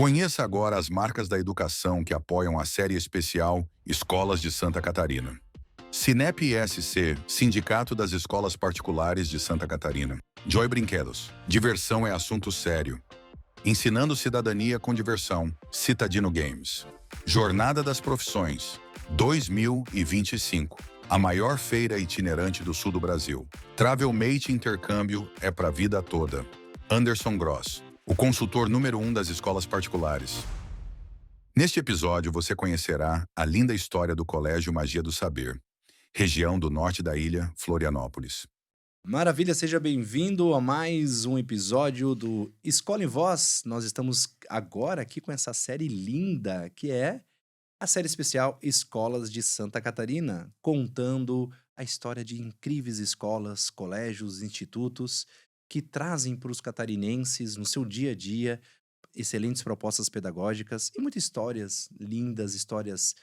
Conheça agora as marcas da educação que apoiam a série especial Escolas de Santa Catarina. Sinep ISC, Sindicato das Escolas Particulares de Santa Catarina. Joy Brinquedos, diversão é assunto sério. Ensinando cidadania com diversão, Citadino Games. Jornada das Profissões, 2025. A maior feira itinerante do sul do Brasil. Travel Mate Intercâmbio é pra vida toda. Anderson Gross, o consultor número 1 das escolas particulares. Neste episódio, você conhecerá a linda história do Colégio Magia do Saber, região do norte da ilha, Florianópolis. Maravilha, seja bem-vindo a mais um episódio do Escola em Voz. Nós estamos agora aqui com essa série linda, que é a série especial Escolas de Santa Catarina, contando a história de incríveis escolas, colégios, institutos que trazem para os catarinenses, no seu dia a dia, excelentes propostas pedagógicas e muitas histórias lindas, histórias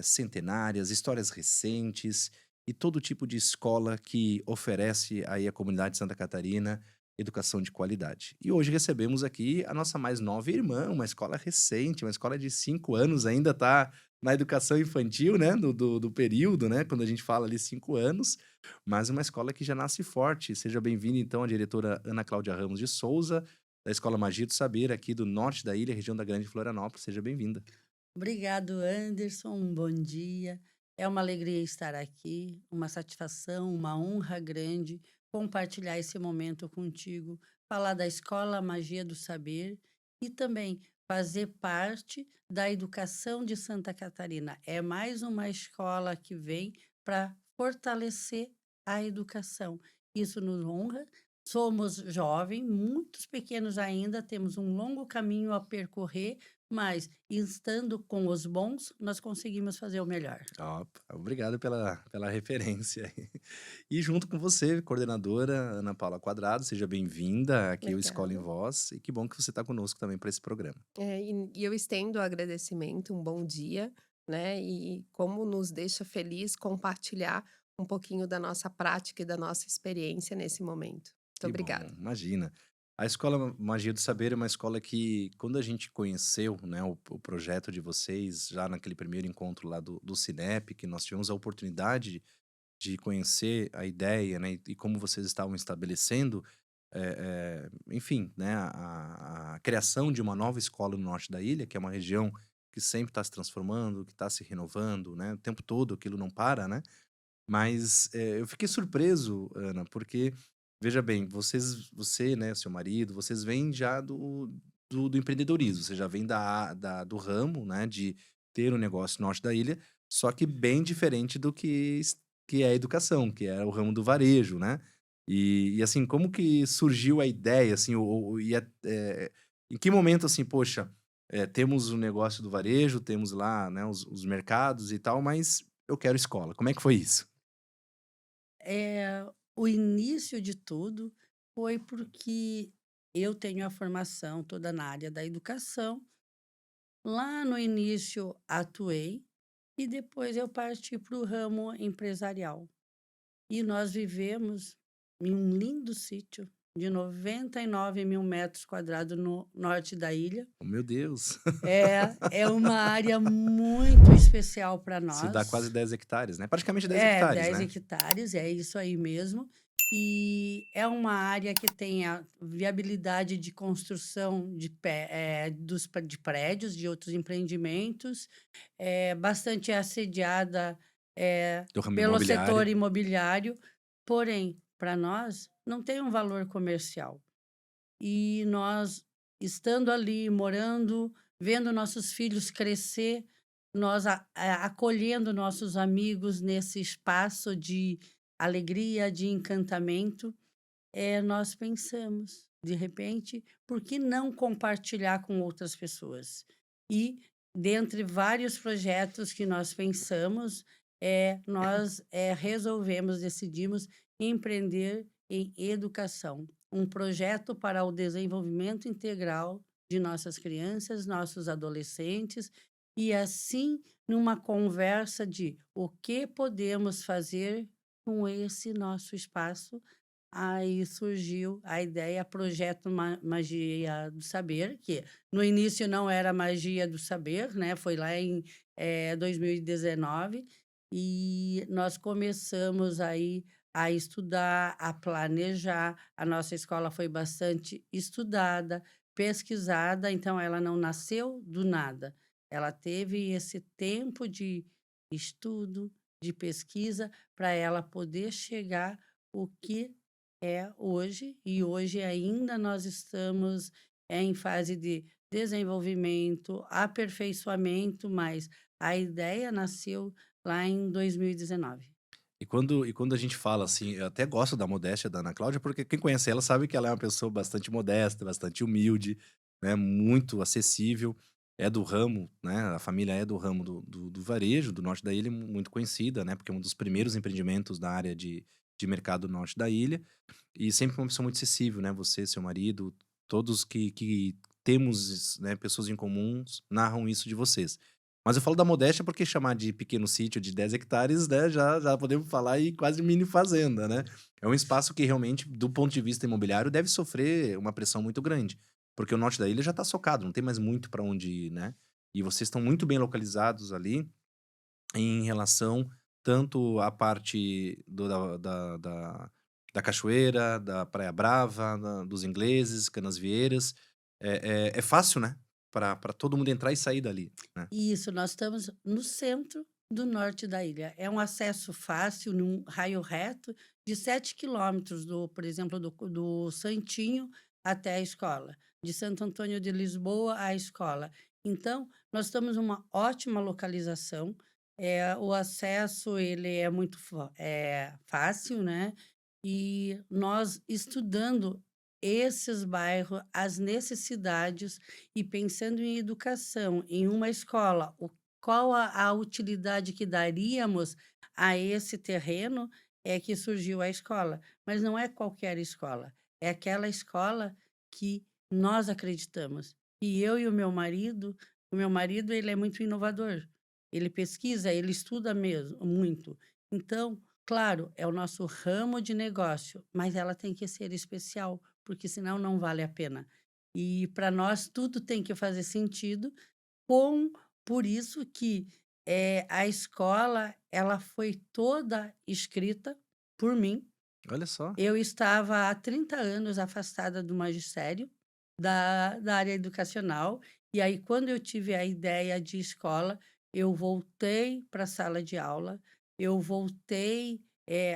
centenárias, histórias recentes e todo tipo de escola que oferece aí à comunidade de Santa Catarina educação de qualidade. E hoje recebemos aqui a nossa mais nova irmã, uma escola recente, uma escola de 5 anos, ainda está na educação infantil, né, do período, né, quando a gente fala ali 5 anos, mas uma escola que já nasce forte. Seja bem-vinda, então, a diretora Ana Cláudia Ramos de Souza, da Escola Magia do Saber, aqui do norte da ilha, região da Grande Florianópolis. Seja bem-vinda. Obrigado, Anderson. Um bom dia. É uma alegria estar aqui, uma satisfação, uma honra grande compartilhar esse momento contigo, falar da Escola Magia do Saber e também fazer parte da educação de Santa Catarina. É mais uma escola que vem para fortalecer a educação. Isso nos honra. Somos jovens, muitos pequenos ainda, temos um longo caminho a percorrer, mas estando com os bons, nós conseguimos fazer o melhor. Obrigado pela referência. E junto com você, coordenadora Ana Paula Quadrado, seja bem-vinda aqui ao Escola em Legal. Voz e que bom que você está conosco também para esse programa. E eu estendo o agradecimento, um bom dia, né? E como nos deixa feliz compartilhar um pouquinho da nossa prática e da nossa experiência nesse momento. Muito Que bom, obrigada. imagina. A Escola Magia do Saber é uma escola que, quando a gente conheceu, né, o projeto de vocês, já naquele primeiro encontro lá do Cinep, que nós tivemos a oportunidade de conhecer a ideia, né, e como vocês estavam estabelecendo, enfim, né, a criação de uma nova escola no norte da ilha, que é uma região que sempre está se transformando, que está se renovando, né, o tempo todo aquilo não para, né? Mas eu fiquei surpreso, Ana, porque, veja bem, você, né, seu marido, vocês vêm já do empreendedorismo, você já vem do ramo, né, de ter um negócio no norte da ilha, só que bem diferente do que é a educação, que é o ramo do varejo, né? E assim, como que surgiu a ideia, assim, em que momento, assim, poxa, temos o negócio do varejo, temos lá, né, os mercados e tal, mas eu quero escola. Como é que foi isso? O início de tudo foi porque eu tenho a formação toda na área da educação. Lá no início atuei e depois eu parti para o ramo empresarial. E nós vivemos em um lindo sítio de 99 mil metros quadrados no norte da ilha. Oh, meu Deus! É uma área muito especial para Se dá quase nós. 10 hectares, né? Praticamente 10 É, hectares, 10 né? hectares, é isso aí mesmo. E é uma área que tem a viabilidade de construção de prédios, de outros empreendimentos, é bastante assediada, Do ramo pelo setor imobiliário. imobiliário, porém, para nós, não tem um valor comercial. E nós, estando ali, morando, vendo nossos filhos crescer, nós acolhendo nossos amigos nesse espaço de alegria, de encantamento, nós pensamos, de repente, por que não compartilhar com outras pessoas? E, dentre vários projetos que nós pensamos, nós resolvemos, decidimos empreender em educação, um projeto para o desenvolvimento integral de nossas crianças, nossos adolescentes, e assim, numa conversa de o que podemos fazer com esse nosso espaço, Aí surgiu a ideia, Projeto Magia do Saber, que no início não era Magia do Saber, né? Foi lá em 2019, e nós começamos aí a estudar, a planejar. A nossa escola foi bastante estudada, pesquisada, então ela não nasceu do nada. Ela teve esse tempo de estudo, de pesquisa, para ela poder chegar o que é hoje, e hoje ainda nós estamos em fase de desenvolvimento, aperfeiçoamento, mas a ideia nasceu lá em 2019. E quando a gente fala assim, eu até gosto da modéstia da Ana Cláudia, porque quem conhece ela sabe que ela é uma pessoa bastante modesta, bastante humilde, né, muito acessível, é do ramo, né, a família é do ramo do varejo, do norte da ilha, muito conhecida, né, porque é um dos primeiros empreendimentos da área de mercado norte da ilha, e sempre uma pessoa muito acessível, né, você, seu marido, todos que temos, né, pessoas em comuns narram isso de vocês. Mas eu falo da modéstia porque chamar de pequeno sítio de 10 hectares, né, já podemos falar em quase mini fazenda, né. É um espaço que realmente, do ponto de vista imobiliário, deve sofrer uma pressão muito grande, porque o norte da ilha já está socado, não tem mais muito para onde ir, né. E vocês estão muito bem localizados ali, em relação tanto à parte da cachoeira, da Praia Brava, dos ingleses, Canasvieiras. É fácil, né, para todo mundo entrar e sair dali, né. Isso, nós estamos no centro do norte da ilha. É um acesso fácil, num raio reto de 7 quilômetros, por exemplo, do Santinho até a escola, de Santo Antônio de Lisboa à escola. Então, nós estamos numa ótima localização. O acesso ele é muito fácil, né? E nós estudando esses bairros, as necessidades, e pensando em educação, em uma escola, qual a utilidade que daríamos a esse terreno, é que surgiu a escola. Mas não é qualquer escola, é aquela escola que nós acreditamos. E eu e o meu marido ele é muito inovador. Ele pesquisa, ele estuda mesmo muito. Então, claro, é o nosso ramo de negócio, mas ela tem que ser especial, porque senão não vale a pena. E para nós tudo tem que fazer sentido, com por isso que, a escola, ela foi toda escrita por mim. Olha só. Eu estava há 30 anos afastada do magistério, da área educacional, e aí quando eu tive a ideia de escola, eu voltei para a sala de aula, eu voltei,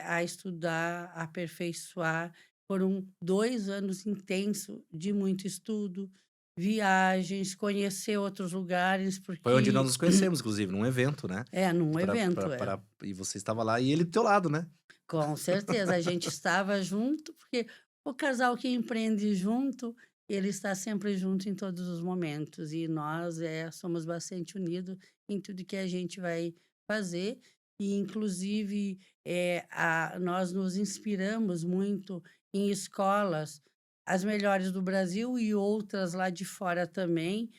a estudar, a aperfeiçoar. Foram 2 anos intenso de muito estudo, viagens, conhecer outros lugares, Foi onde nós porque nos conhecemos, inclusive, num evento, né. num Pra evento, pra pra e você estava lá e ele do teu lado, né. com certeza, a gente estava junto, porque o casal que empreende junto, ele está sempre junto em todos os momentos, e nós, somos bastante unidos em tudo que a gente vai fazer, e inclusive, nós nos inspiramos muito em escolas, as melhores do Brasil e outras lá de fora também,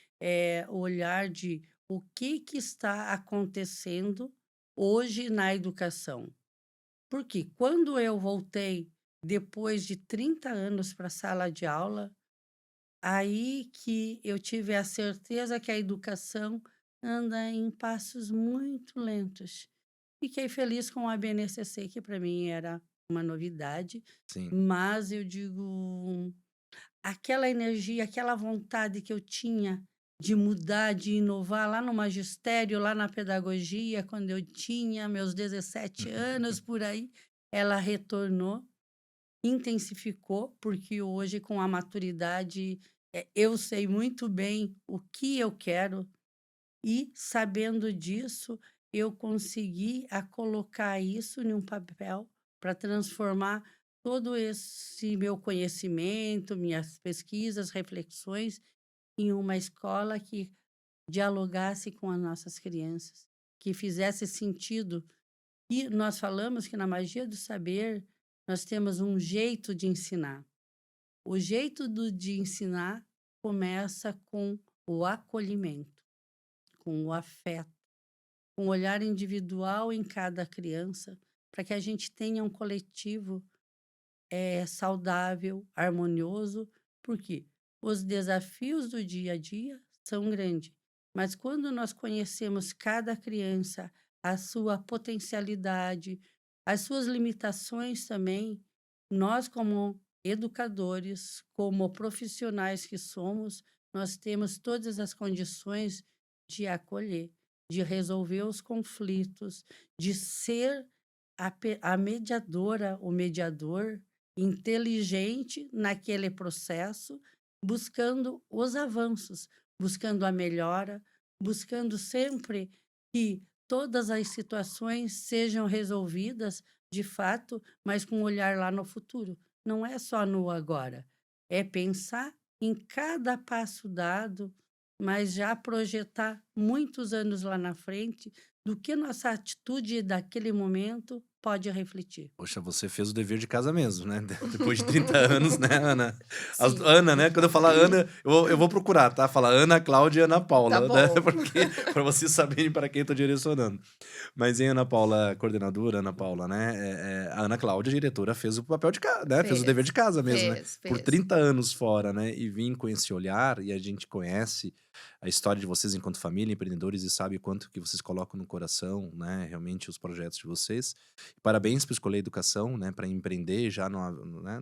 o olhar de o que está acontecendo hoje na educação. Porque quando eu voltei, depois de 30 anos para a sala de aula, aí que eu tive a certeza que a educação anda em passos muito lentos. Fiquei feliz com a BNCC, que para mim era uma novidade, Sim. mas eu digo, aquela energia, aquela vontade que eu tinha de mudar, de inovar lá no magistério, lá na pedagogia, quando eu tinha meus 17 anos, por aí, ela retornou, intensificou, porque hoje, com a maturidade, eu sei muito bem o que eu quero, e sabendo disso, eu consegui a colocar isso em um papel para transformar todo esse meu conhecimento, minhas pesquisas, reflexões, em uma escola que dialogasse com as nossas crianças, que fizesse sentido. E nós falamos que na magia do saber nós temos um jeito de ensinar. O jeito de ensinar começa com o acolhimento, com o afeto, um olhar individual em cada criança, para que a gente tenha um coletivo saudável, harmonioso, porque os desafios do dia a dia são grandes, mas quando nós conhecemos cada criança, a sua potencialidade, as suas limitações também, nós, como educadores, como profissionais que somos, nós temos todas as condições de acolher, de resolver os conflitos, de ser a mediadora, o mediador inteligente naquele processo, buscando os avanços, buscando a melhora, buscando sempre que todas as situações sejam resolvidas de fato, mas com um olhar lá no futuro. Não é só no agora, é pensar em cada passo dado, mas já projetar muitos anos lá na frente do que nossa atitude daquele momento pode refletir. Poxa, você fez o dever de casa mesmo, né? Depois de 30 anos, né, Ana? Sim, Ana, né? Quando eu falar Ana, eu vou procurar, tá? Falar Ana, Cláudia e Ana tá Paula, né? bom. Porque, para vocês saberem para quem eu tô direcionando. Mas em Ana Paula, coordenadora, Ana Paula, né? A Ana Cláudia, diretora, fez o papel de casa, né? Fez o dever de Fez, casa mesmo, né? Por fez. 30 anos fora, né? E vim com esse olhar, e a gente conhece a história de vocês enquanto família, empreendedores, e sabe quanto que vocês colocam no coração, né? Realmente os projetos de vocês. Parabéns por escolher a educação, né? Para empreender já né,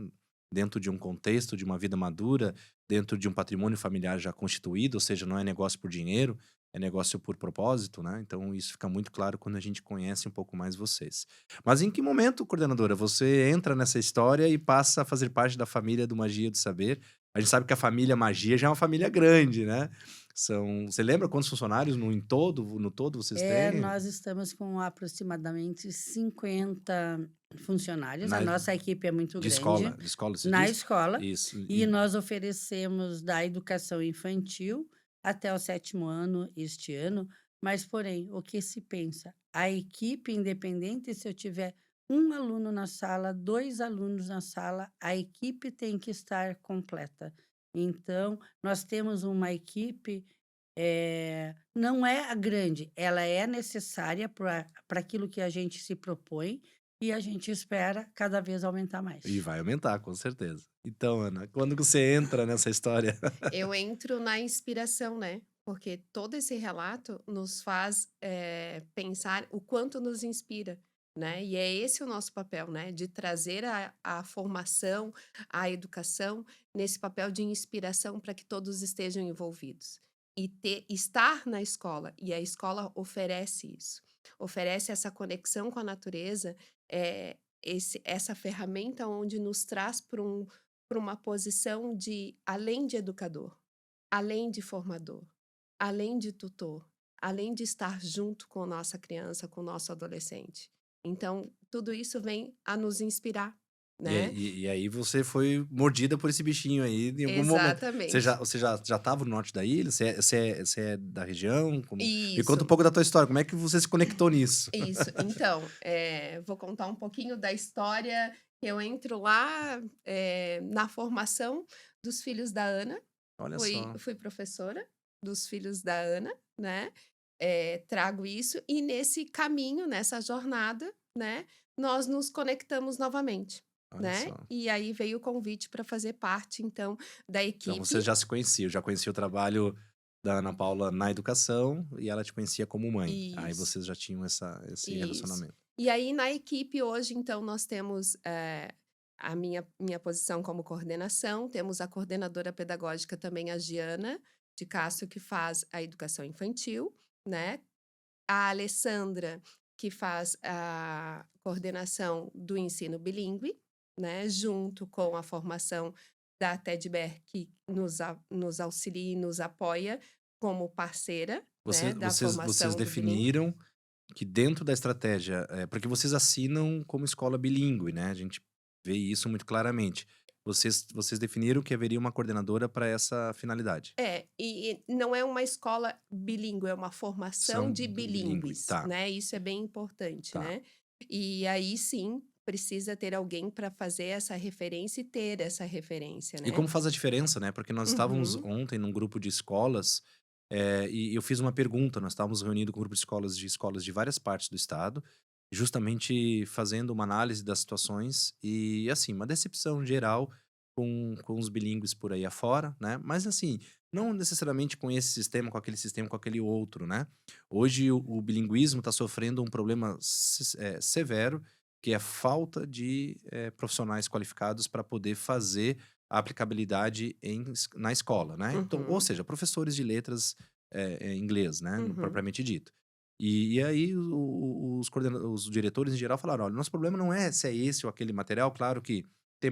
dentro de um contexto de uma vida madura, dentro de um patrimônio familiar já constituído, ou seja, não é negócio por dinheiro, é negócio por propósito, né? Então isso fica muito claro quando a gente conhece um pouco mais vocês. Mas em que momento, coordenadora, você entra nessa história e passa a fazer parte da família do Magia do Saber? A gente sabe que a família Magia já é uma família grande, né? Você lembra quantos funcionários no todo vocês têm? Nós estamos com aproximadamente 50 funcionários, a Na, nossa equipe é muito grande de escola, você na diz? escola, Isso. e nós oferecemos da educação infantil até o 7º ano este ano, mas porém, o que se pensa? A equipe, independente se eu tiver um aluno na sala, 2 alunos na sala, a equipe tem que estar completa. Então, nós temos uma equipe, não é a grande, ela é necessária para aquilo que a gente se propõe e a gente espera cada vez aumentar E mais. vai aumentar, com certeza. Então, Ana, quando que você entra nessa história? Eu entro na inspiração, né? Porque todo esse relato nos faz pensar o quanto nos inspira, né? E é esse o nosso papel, né? De trazer a formação, a educação nesse papel de inspiração para que todos estejam envolvidos. E estar na escola, e a escola oferece isso, oferece essa conexão com a natureza, essa ferramenta onde nos traz para uma posição de além de educador, além de formador, além de tutor, além de estar junto com nossa criança, com o nosso adolescente. Então, tudo isso vem a nos inspirar, né? E aí você foi mordida por esse bichinho aí em algum momento. Exatamente. Você já estava no norte da ilha? Você é da região? Me conta um Isso, pouco da tua história. Como é que você se conectou nisso? isso. Então, vou contar um pouquinho da história. Eu entro lá na formação dos filhos da Ana. Olha só. Fui professora dos filhos da Ana, né? Trago isso. E nesse caminho, nessa jornada, né? Nós nos conectamos novamente, Olha né? só. E aí veio o convite para fazer parte, então, da Então equipe. você já se conhecia. Eu já conhecia o trabalho da Ana Paula na educação e ela te conhecia como mãe. Aí Isso, vocês já tinham esse isso. relacionamento. E aí, na equipe, hoje, então, nós temos a minha posição como coordenação, temos a coordenadora pedagógica também, a Giana de Castro, que faz a educação infantil, né? A Alessandra, que faz a coordenação do ensino bilíngue, né? Junto com a formação da Tedber, que nos auxilia e nos apoia como parceira, né? Da Vocês formação do bilíngue. definiram que dentro da estratégia, porque vocês assinam como escola bilíngue, né? A gente vê isso muito claramente. Vocês definiram que haveria uma coordenadora para essa finalidade. E não é uma escola bilíngue, é uma formação São de bilíngue, bilíngues, tá, né? Isso é bem importante, tá. né? E aí sim, precisa ter alguém para fazer essa referência e ter essa referência, E né? como faz a diferença, né? Porque nós estávamos Uhum. ontem num grupo de escolas, e eu fiz uma pergunta. Nós estávamos reunidos com um grupo de escolas várias partes do estado. justamente fazendo uma análise das situações e, assim, uma decepção geral com os bilíngues por aí afora, né? Mas, assim, não necessariamente com esse sistema, com aquele sistema, com aquele outro, né? Hoje o bilinguismo está sofrendo um problema severo, que é a falta de profissionais qualificados para poder fazer a aplicabilidade na escola, né? Então, ou Uhum, seja, professores de letras em inglês, né? uhum. Propriamente dito. E aí os diretores em geral falaram: olha, nosso problema não é se é esse ou aquele material, claro que tem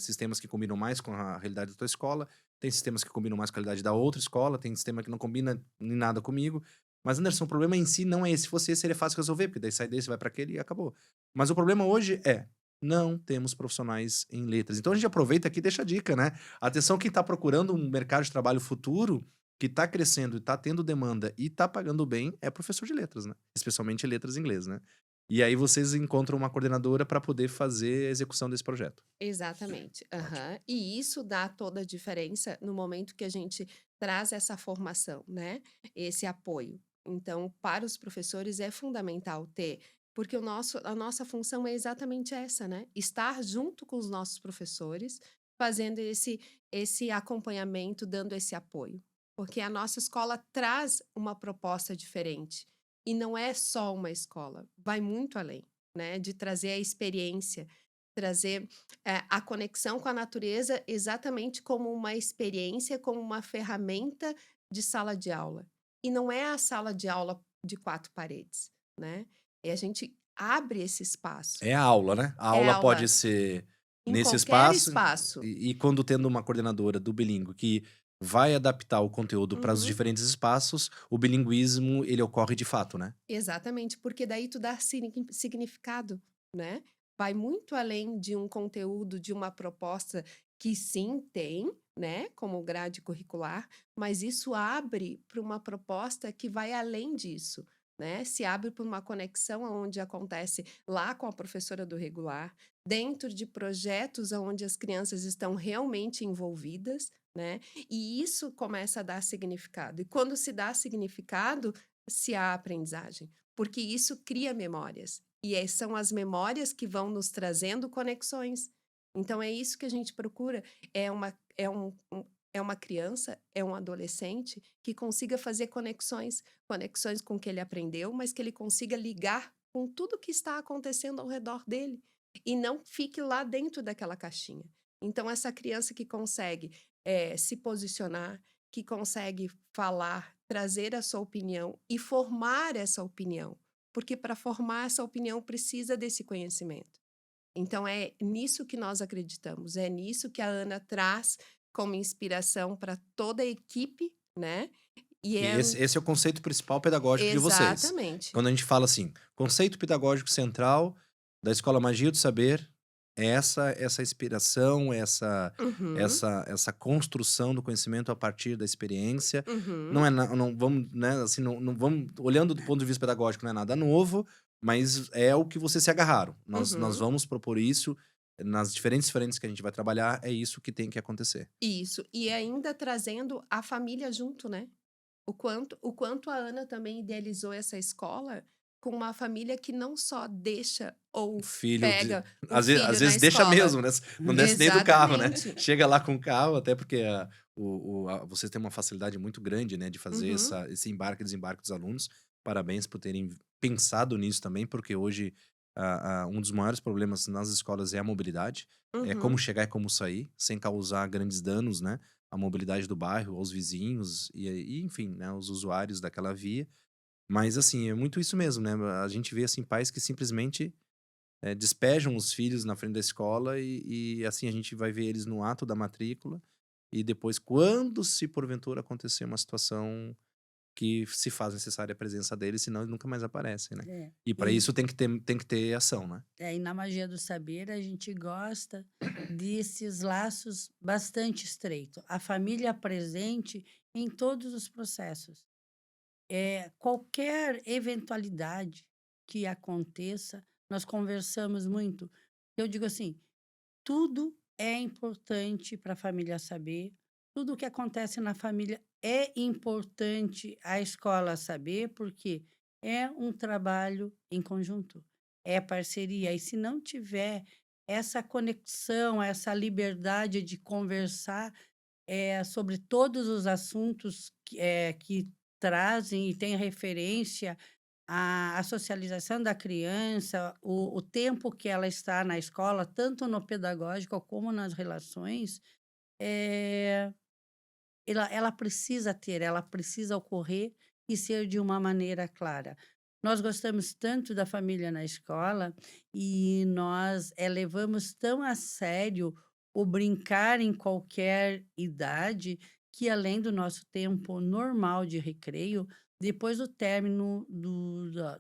sistemas que combinam mais com a realidade da tua escola, tem sistemas que combinam mais com a realidade da outra escola, tem sistema que não combina em nada comigo. Mas, Anderson, o problema em si não é esse. Se fosse esse, seria fácil resolver, porque daí sai desse, vai para aquele e acabou. Mas o problema hoje é: não temos profissionais em letras. Então a gente aproveita aqui e deixa a dica, né? Atenção, quem está procurando um mercado de trabalho futuro, que está crescendo e está tendo demanda e está pagando bem, é professor de letras, né? Especialmente letras em inglês, né? E aí vocês encontram uma coordenadora para poder fazer a execução desse projeto. Exatamente. Ótimo. Aham. E isso dá toda a diferença no momento que a gente traz essa formação, né? Esse apoio. Então, para os professores é fundamental ter, porque a nossa função é exatamente essa, né? Estar junto com os nossos professores, fazendo esse acompanhamento, dando esse apoio. Porque a nossa escola traz uma proposta diferente. E não é só uma escola, vai muito além, né? De trazer a experiência, trazer a conexão com a natureza exatamente como uma experiência, como uma ferramenta de sala de aula. E não é a sala de aula de 4 paredes, né. E a gente abre esse espaço. É a aula, né? A É aula pode aula ser em nesse qualquer espaço espaço. e quando tendo uma coordenadora do bilíngue que vai adaptar o conteúdo para os Uhum. diferentes espaços, o bilinguismo ele ocorre de fato, né? Exatamente, porque daí tu dá significado, né. Vai muito além de um conteúdo, de uma proposta que sim tem, né, como grade curricular, mas isso abre para uma proposta que vai além disso, né. Se abre para uma conexão aonde acontece lá com a professora do regular, dentro de projetos aonde as crianças estão realmente envolvidas, né, e isso começa a dar significado. E quando se dá significado, se há aprendizagem, porque isso cria memórias. E são as memórias que vão nos trazendo conexões. Então é isso que a gente procura. É uma criança, é um adolescente que consiga fazer conexões, conexões com o que ele aprendeu, mas que ele consiga ligar com tudo que está acontecendo ao redor dele e não fique lá dentro daquela caixinha. Então essa criança que consegue se posicionar, que consegue falar, trazer a sua opinião e formar essa opinião, porque para formar essa opinião precisa desse conhecimento. Então é nisso que nós acreditamos, é nisso que a Ana traz como inspiração para toda a equipe, né? E E é esse é o conceito principal pedagógico de vocês. exatamente. Quando a gente fala assim, conceito pedagógico central da Escola Magia do Saber é essa inspiração, Uhum, essa construção do conhecimento a partir da experiência. uhum, Não é não vamos, né, assim, não vamos olhando do ponto de vista pedagógico, não é nada novo, mas é o que vocês se agarraram. Nós uhum. vamos propor isso nas diferentes frentes que a gente vai trabalhar, é isso que tem que acontecer. Isso. E ainda trazendo a família junto, né? O quanto a Ana também idealizou essa escola com uma família que não só deixa O ou filho de pega o às filho na vezes deixa escola. mesmo, né, não desce nem do carro, né, Exatamente. chega lá com o carro, até porque vocês têm uma facilidade muito grande, né, de fazer Uhum, esse embarque e desembarque dos alunos. Parabéns por terem pensado nisso também, porque hoje, um dos maiores problemas nas escolas é a mobilidade, é como uhum. chegar e como sair, sem causar grandes danos, né, à mobilidade do bairro, aos vizinhos e enfim, né, aos usuários daquela via. Mas, assim, é muito isso mesmo, né, a gente vê, assim, pais que simplesmente despejam os filhos na frente da escola assim a gente vai ver eles no ato da matrícula e depois, quando se porventura acontecer uma situação que se faz necessária a presença deles, senão eles nunca mais aparecem, né. É. E para isso tem que ter ação, né. E na Magia do Saber a gente gosta desses laços bastante estreitos. A família presente em todos os processos. Qualquer eventualidade que aconteça, nós conversamos muito. Eu digo assim: tudo é importante para a família saber, tudo o que acontece na família é importante a escola saber, porque é um trabalho em conjunto, é parceria. E se não tiver essa conexão, essa liberdade de conversar sobre todos os assuntos que trazem e têm referência à socialização da criança, o tempo que ela está na escola, tanto no pedagógico como nas relações, eh, ela precisa ocorrer e ser de uma maneira clara. Nós gostamos tanto da família na escola e nós levamos tão a sério o brincar em qualquer idade que, além do nosso tempo normal de recreio, depois do término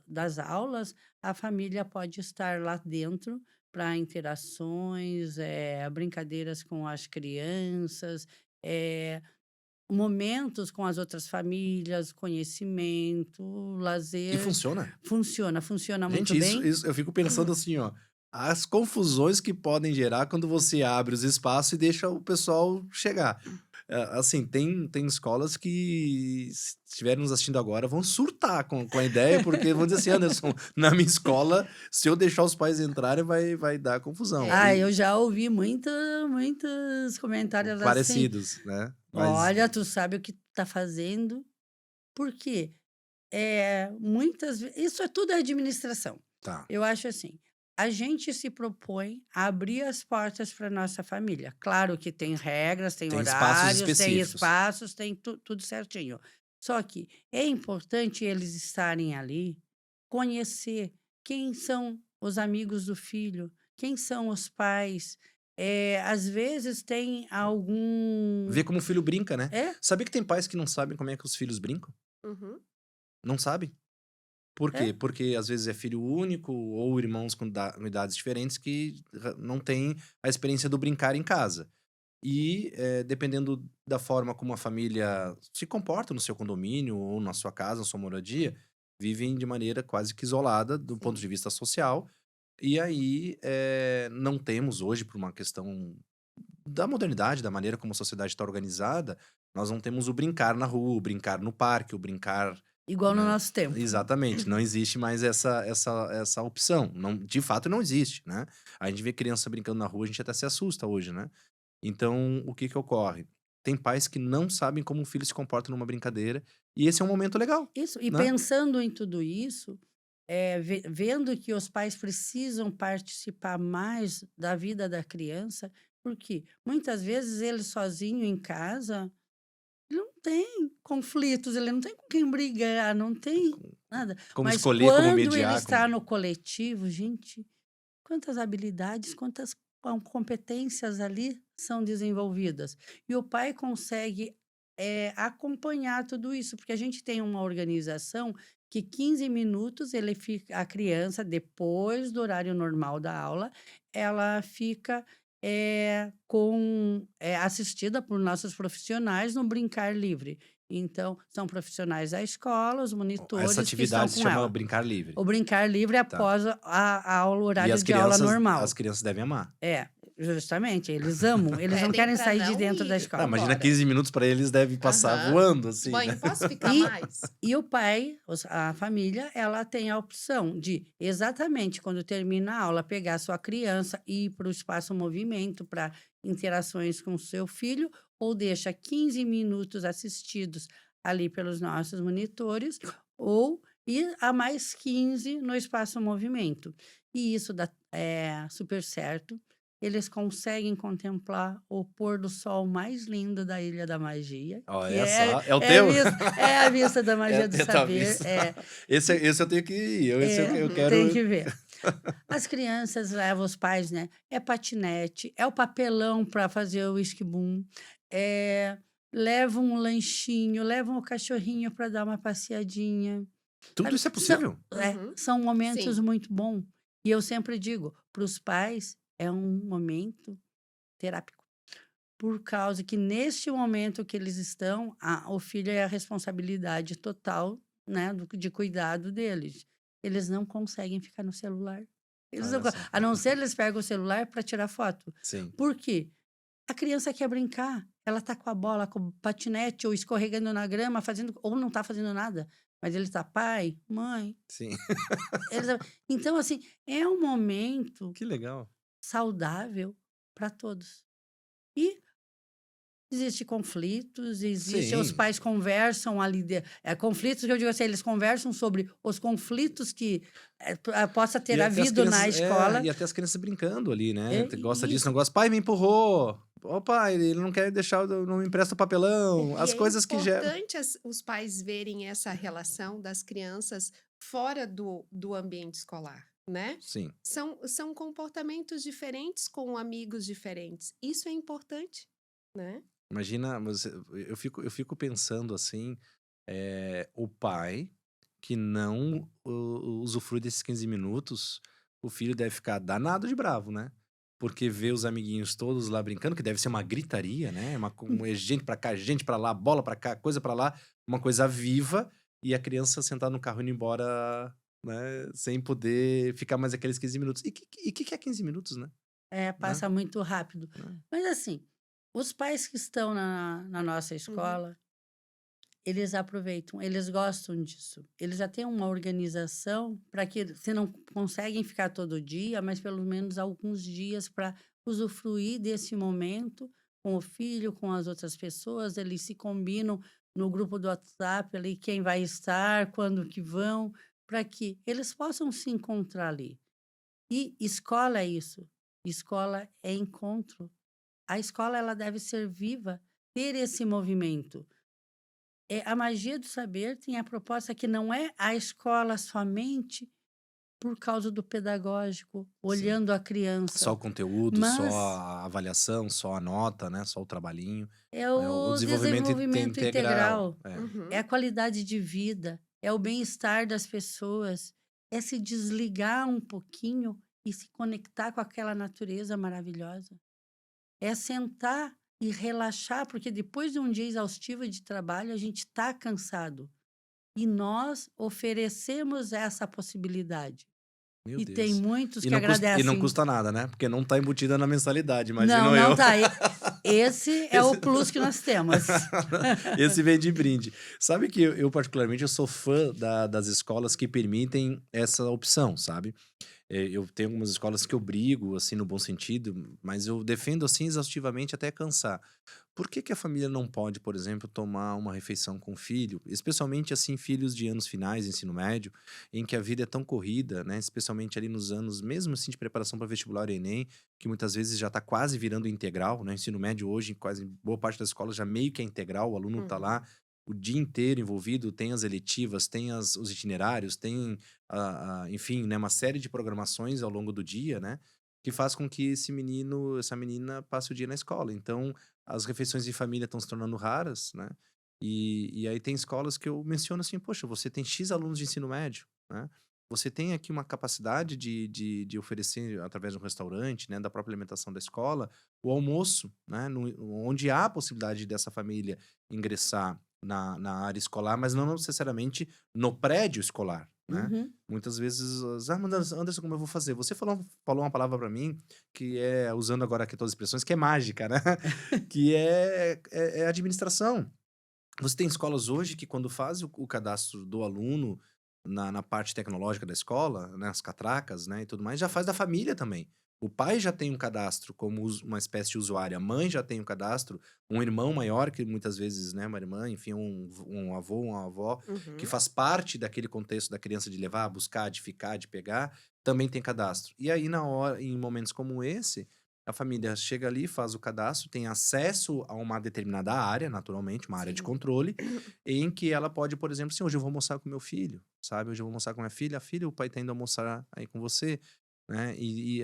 das aulas, a família pode estar lá dentro para interações, brincadeiras com as crianças. eh, Momentos com as outras famílias, conhecimento, E lazer. funciona. Funciona muito Gente, bem. isso eu fico pensando assim, ó, as confusões que podem gerar quando você abre os espaços e deixa o pessoal chegar. Assim, tem escolas que, se estiverem nos assistindo agora, vão surtar com a ideia, porque vão dizer assim, Anderson, na minha escola, se eu deixar os pais entrarem, vai dar confusão. É. Eu já ouvi muitos comentários assim: Parecidos, né? Mas, "Olha, tu sabe o que tu tá fazendo?" Por quê? Isso tudo é administração. tá. Eu acho assim, a gente se propõe a abrir as portas para nossa família. Claro que tem regras, tem Tem espaços horários, tem específicos. espaços, tem tudo certinho. Só que é importante eles estarem ali, conhecer quem são os amigos do filho, quem são os pais. Às vezes tem algum. Ver como o filho brinca, né? É, Sabia que tem pais que não sabem como é que os filhos brincam? Uhum. Não sabem. Por é. quê? Porque às vezes é filho único ou irmãos com idades diferentes que não têm a experiência do brincar em casa. E dependendo da forma como a família se comporta no seu condomínio ou na sua casa, na sua moradia, vivem de maneira quase que isolada do ponto Sim. de vista social. E aí não temos hoje, por uma questão da modernidade, da maneira como a sociedade está organizada, nós não temos o brincar na rua, o brincar no parque, o brincar, Igual no né? nosso tempo. Exatamente, não existe mais essa opção. Não, de fato, não existe, né? A gente vê criança brincando na rua, a gente até se assusta hoje, né? Então, o que que ocorre? Tem pais que não sabem como o filho se comporta numa brincadeira, e esse é um momento legal, Isso, e né? pensando em tudo isso, vendo que os pais precisam participar mais da vida da criança, porque muitas vezes ele sozinho em casa, ele não tem conflitos, ele não tem com quem brigar, não tem nada. Como Mas escolher, como quando ele mediar, está no coletivo, gente, quantas habilidades, quantas competências ali são desenvolvidas. E o pai consegue acompanhar tudo isso, porque a gente tem uma organização que 15 minutos a criança, depois do horário normal da aula, ela fica assistida por nossos profissionais no Brincar Livre. Então, são profissionais da escola, os essa monitores que estão atividade se com chama ela. brincar livre, O Brincar Livre tá? após a aula, o E horário as de aula as normal. crianças devem amar. Justamente, eles amam, eles não Pedem querem pra sair de não dentro da ir, escola. Não, imagina embora. 15 minutos para eles deve passar Aham. voando, assim, Mãe, né? posso ficar E, mais? e o pai, a família, ela tem a opção de, exatamente quando termina a aula, pegar a sua criança e ir para o espaço movimento para interações com o seu filho, ou deixa 15 minutos assistidos ali pelos nossos monitores, ou ir a mais 15 no espaço movimento. E isso dá super certo. Eles conseguem contemplar o pôr do sol mais lindo da Ilha da Magia, que Olha só, é o é teu? a vista da É magia a do tua saber. vista. Esse eu tenho que ir, esse eu Uhum. Tem quero... que ver. As crianças levam os pais, né? É patinete, é o papelão para fazer o esquibum, levam um lanchinho, levam o cachorrinho para dar uma passeadinha. Tudo Sabe? isso é possível? Uhum. São momentos Sim. muito bons. E eu sempre digo, para os pais é um momento terápico. Por causa que neste momento que eles estão, o filho é a responsabilidade total, né, de cuidado deles. Eles não conseguem ficar no celular. Olha só. A não ser eles pegam o celular para tirar foto. Sim. Por quê? A criança quer brincar, ela tá com a bola, com o patinete, ou escorregando na grama, ou não tá fazendo nada. Mas ele está pai, mãe. Sim. Ele tá... Então, assim, é um momento Que legal. saudável para todos. E existem conflitos, os Sim. pais conversam ali, conflitos que eu digo assim, eles conversam sobre os conflitos que possa ter E até as havido na crianças, escola. e até as crianças brincando ali, né? Gosta disso, Isso. não gosta. Pai, me empurrou. Ô, pai, ele não quer deixar, não me empresta o papelão. E As é coisas que geram. importante os pais verem essa relação das crianças fora do ambiente escolar, né? Sim. São comportamentos diferentes com amigos diferentes. Isso é importante, né? Imagina, eu fico pensando assim, o pai que não usufrui desses 15 minutos, o filho deve ficar danado de bravo, né? Porque vê os amiguinhos todos lá brincando, que deve ser uma gritaria, né? É gente pra cá, gente pra lá, bola pra cá, coisa pra lá, uma coisa viva, e a criança sentada no carro indo embora, né? Sem poder ficar mais aqueles 15 minutos. E que é 15 minutos, né? Né? Passa muito rápido. Né? Mas assim, os pais que estão na nossa Uhum. escola, eles aproveitam, eles gostam disso. Eles já têm uma organização para que você não conseguem ficar todo dia, mas pelo menos alguns dias para usufruir desse momento com o filho, com as outras pessoas. Eles se combinam no grupo do WhatsApp ali quem vai estar, quando que vão, para que eles possam se encontrar ali. E escola é isso. Escola é encontro. A escola ela deve ser viva, ter esse movimento. A magia do saber tem a proposta que não é a escola somente por causa do pedagógico, Sim. olhando a Só o criança, conteúdo, só mas a avaliação, só a nota, né? Só o trabalhinho. é O o desenvolvimento desenvolvimento integral. integral, é Uhum. a qualidade de vida, é o bem-estar das pessoas, é se desligar um pouquinho e se conectar com aquela natureza maravilhosa. É sentar e relaxar, porque depois de um dia exaustivo de trabalho, a gente está cansado. E nós oferecemos essa possibilidade. Meu E tem Deus. muitos E que não agradecem. custa nada, né? Porque não tá embutida na mensalidade, Não, imagino não eu. tá. Esse é o Esse... plus que nós temos. Esse vem de brinde. Sabe que eu particularmente, eu sou fã das escolas que permitem essa opção, sabe? Eu tenho algumas escolas que eu brigo, assim, no bom sentido, mas eu defendo, assim, exaustivamente até cansar. Por que a família não pode, por exemplo, tomar uma refeição com o filho, especialmente, assim, filhos de anos finais, ensino médio, em que a vida é tão corrida, né? Especialmente ali nos anos, mesmo assim, de preparação para vestibular e Enem, que muitas vezes já está quase virando integral, né? Ensino médio hoje, quase boa parte das escolas já meio que é integral, o aluno está Uhum. lá o dia inteiro envolvido, tem as eletivas, tem os itinerários, tem enfim, né, uma série de programações ao longo do dia, né, que faz com que esse menino, essa menina passe o dia na escola. Então, as refeições de família estão se tornando raras, né? E aí tem escolas que eu menciono assim, poxa, você tem X alunos de ensino médio, né? Você tem aqui uma capacidade de oferecer, através de um restaurante, né, da própria alimentação da escola, o almoço, né, onde há a possibilidade dessa família ingressar na área escolar, mas não necessariamente no prédio escolar, né? Uhum. Muitas vezes, mas Anderson, como eu vou fazer? Você falou uma palavra para mim que é, usando agora aqui todas as expressões, que é mágica, né? Que é administração. Você tem escolas hoje que quando faz o cadastro do aluno na parte tecnológica da escola, né, as catracas, né, e tudo mais, já faz da família também. O pai já tem um cadastro como uma espécie de usuário, a mãe já tem um cadastro, um irmão maior, que muitas vezes, né, uma irmã, enfim, um avô, uma avó, que Uhum. faz parte daquele contexto da criança de levar, buscar, de ficar, de pegar, também tem cadastro. E aí, em momentos como esse, a família chega ali, faz o cadastro, tem acesso a uma determinada área, naturalmente, uma área de Sim. controle, em que ela pode, por exemplo, assim, hoje eu vou almoçar com meu filho, sabe? Hoje eu vou almoçar com minha filha, filha, o pai tá indo almoçar aí com você, né?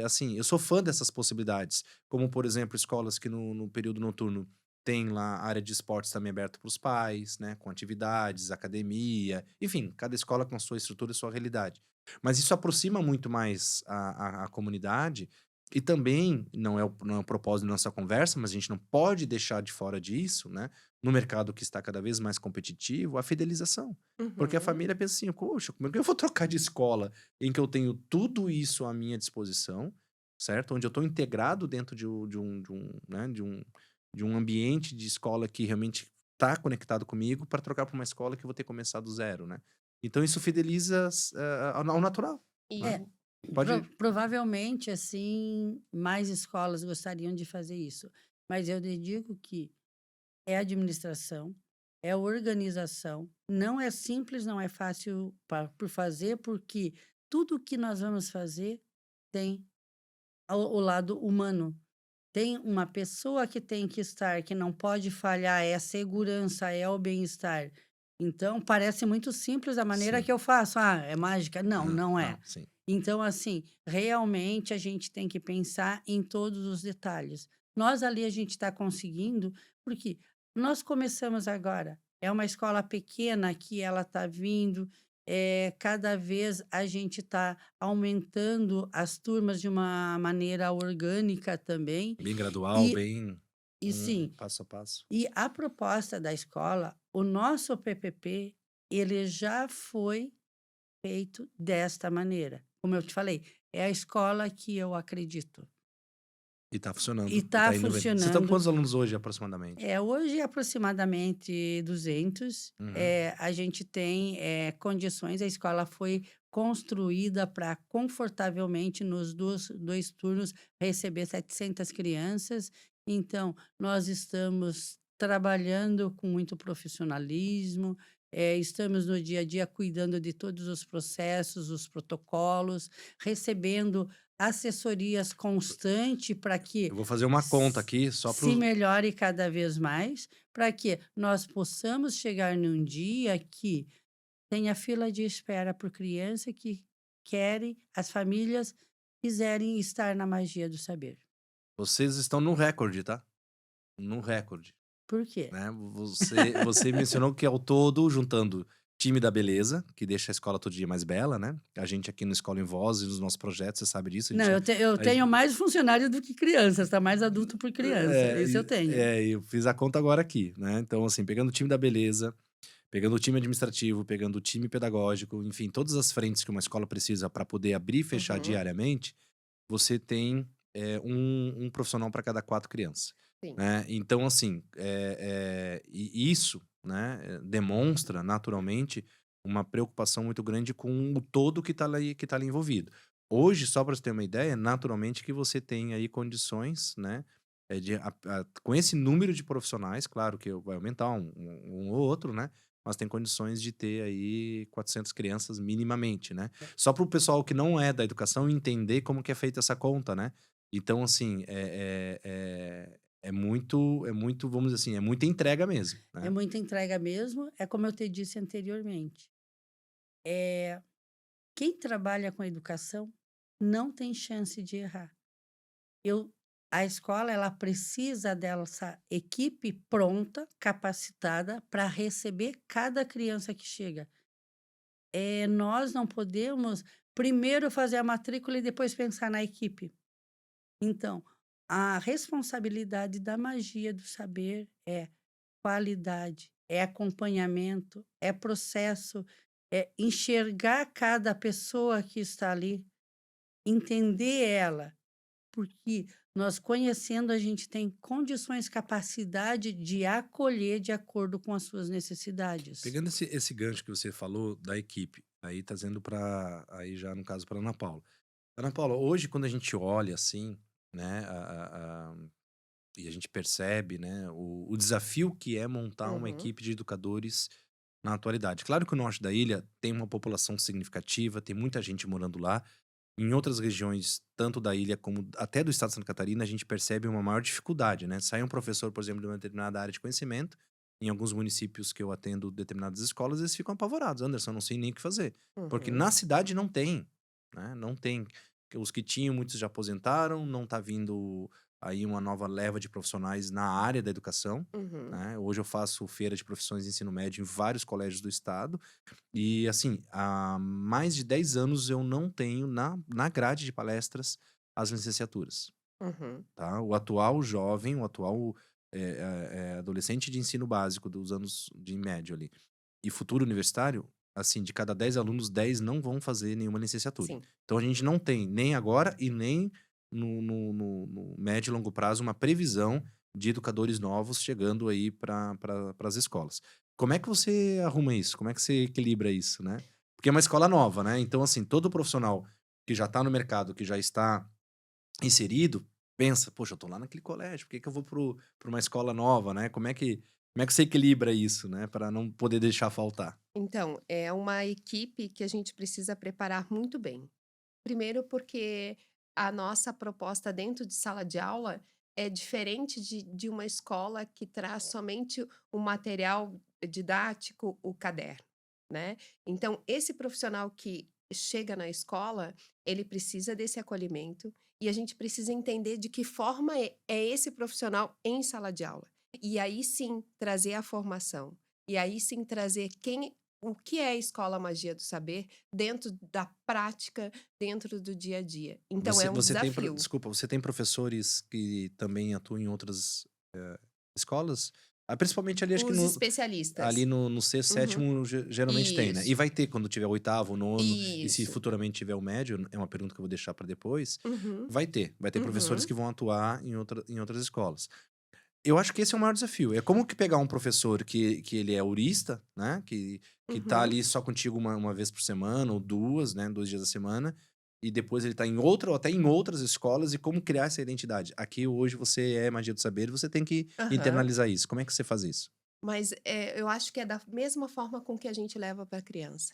Assim, eu sou fã dessas possibilidades, como, por exemplo, escolas que no período noturno tem lá a área de esportes também aberta para os pais, né? Com atividades, academia, enfim, cada escola com a sua estrutura e sua realidade. Mas isso aproxima muito mais a comunidade e também, não é o propósito da nossa conversa, mas a gente não pode deixar de fora disso, né? No mercado que está cada vez mais competitivo, a fidelização. Porque a Uhum. família pensa assim, poxa, como é que eu vou trocar de escola em que eu tenho tudo isso à minha disposição, certo? Onde eu estou integrado dentro né, de um ambiente de escola que realmente está conectado comigo para trocar para uma escola que eu vou ter que começar do zero, né? Então isso fideliza ao natural, E né? É, Pode. provavelmente, assim, mais escolas gostariam de fazer isso. Mas eu lhe digo que é administração, é organização. Não é simples, não é fácil por fazer, porque tudo que nós vamos fazer tem o lado humano. Tem uma pessoa que tem que estar, que não pode falhar, é a segurança, é o bem-estar. Então, parece muito simples a maneira Sim. que eu faço. Ah, é mágica? Não, não é. Não, sim. Então, assim, realmente a gente tem que pensar em todos os detalhes. Nós ali a gente está conseguindo, porque nós começamos agora. É uma escola pequena que ela está vindo, cada vez a gente está aumentando as turmas de uma maneira orgânica também. Bem gradual, E, bem e sim, passo a passo. e a proposta da escola, o nosso PPP, ele já foi feito desta maneira. Como eu te falei, é a escola que eu acredito. E tá E funcionando, e está tá indo bem. Vocês estão com funcionando. quantos alunos hoje, aproximadamente? Hoje é aproximadamente 200. Uhum. A gente tem condições, a escola foi construída para confortavelmente nos dois turnos receber 700 crianças. Então, nós estamos trabalhando com muito profissionalismo, estamos no dia a dia cuidando de todos os processos, os protocolos, recebendo assessorias constantes para que Eu vou fazer uma conta aqui só para se melhore cada vez mais, para que nós possamos chegar num dia que tenha fila de espera por criança que querem, as famílias quiserem estar na magia do saber. Vocês estão no recorde, tá? No recorde, Por quê? né? Você mencionou que ao todo, juntando time da beleza, que deixa a escola todo dia mais bela, né? A gente aqui na Escola em Voz e nos nossos projetos, você sabe disso, a Não, gente, eu a gente tenho mais funcionário do que crianças, tá mais adulto por criança, isso eu tenho. eu fiz a conta agora aqui, né? Então, assim, pegando o time da beleza, pegando o time administrativo, pegando o time pedagógico, enfim, todas as frentes que uma escola precisa para poder abrir e fechar Uhum, diariamente, você tem um profissional para cada 4 crianças, sim. né? Então, assim, e isso, né, demonstra naturalmente uma preocupação muito grande com o todo que tá ali envolvido. Hoje, só para você ter uma ideia, naturalmente que você tem aí condições, né, com esse número de profissionais, claro que vai aumentar um ou outro, né? Mas tem condições de ter aí 400 crianças minimamente, né? Só para o pessoal que não é da educação entender como que é feita essa conta, né? Então, assim, é muito, vamos dizer assim, é muita entrega mesmo, É né? muita entrega mesmo, é como eu te disse anteriormente. É, quem trabalha com educação não tem chance de errar. Eu A escola, ela precisa dessa equipe pronta, capacitada para receber cada criança que chega. Nós não podemos primeiro fazer a matrícula e depois pensar na equipe. Então, a responsabilidade da magia do saber é qualidade, é acompanhamento, é processo, é enxergar cada pessoa que está ali, entender ela. Porque nós conhecendo, a gente tem condições, capacidade de acolher de acordo com as suas necessidades. Pegando esse gancho que você falou da equipe, aí trazendo para aí já no caso para Ana Paula. Ana Paula, hoje quando a gente olha assim, né, e a gente percebe, né, o desafio que é montar uma Uhum, equipe de educadores na atualidade. Claro que o norte da ilha tem uma população significativa, tem muita gente morando lá. Em outras regiões, tanto da ilha como até do estado de Santa Catarina, a gente percebe uma maior dificuldade, né? Sai um professor, por exemplo, de uma determinada área de conhecimento, em alguns municípios que eu atendo determinadas escolas, eles ficam apavorados. Anderson, não sei nem o que fazer. Porque uhum, na cidade não tem, né? Não tem. Os que tinham, muitos já aposentaram, não tá vindo aí uma nova leva de profissionais na área da educação, uhum, né? Hoje eu faço feira de profissões de ensino médio em vários colégios do estado. E assim, há mais de 10 anos eu não tenho na grade de palestras as licenciaturas, uhum, tá? O atual jovem, o atual adolescente de ensino básico dos anos de médio ali e futuro universitário, assim, de cada 10 alunos, 10 não vão fazer nenhuma licenciatura. sim. Então a gente não tem nem agora e nem no médio e longo prazo uma previsão de educadores novos chegando aí para as escolas. Como é que você arruma isso? Como é que você equilibra isso, né? Porque é uma escola nova, né? Então, assim, todo profissional que já está no mercado, que já está inserido, pensa, poxa, eu tô lá naquele colégio, por que que eu vou pra uma escola nova, né? Como é que você equilibra isso, né? Para não poder deixar faltar? Então, é uma equipe que a gente precisa preparar muito bem. Primeiro porque a nossa proposta dentro de sala de aula é diferente de uma escola que traz somente o material didático, o caderno, né. Então esse profissional que chega na escola, ele precisa desse acolhimento e a gente precisa entender de que forma é esse profissional em sala de aula. E aí sim trazer a formação, e aí sim trazer quem o que é a escola Magia do Saber dentro da prática, dentro do dia a dia. Então é um Você tem, desafio. desculpa, você tem professores que também atuam em outras escolas? Ah, principalmente ali, acho que Os ali especialistas. no sexto, Uhum. sétimo, geralmente tem, né? E Isso, vai ter quando tiver o oitavo, nono, e se isso. futuramente tiver o médio, é uma pergunta que eu vou deixar para depois, Uhum, vai ter professores uhum, que vão atuar em outras escolas. Eu acho que esse é o maior desafio. É como que pegar um professor que ele é urista, né? Que tá uhum. ali só contigo uma vez por semana, ou duas, né? 2 dias da semana, e depois ele tá em outra, ou até em outras escolas, e como criar essa identidade. Aqui hoje você é magia do saber, e você tem que Aham. internalizar isso. Como é que você faz isso? Mas, eu acho que é da mesma forma com que a gente leva para a criança.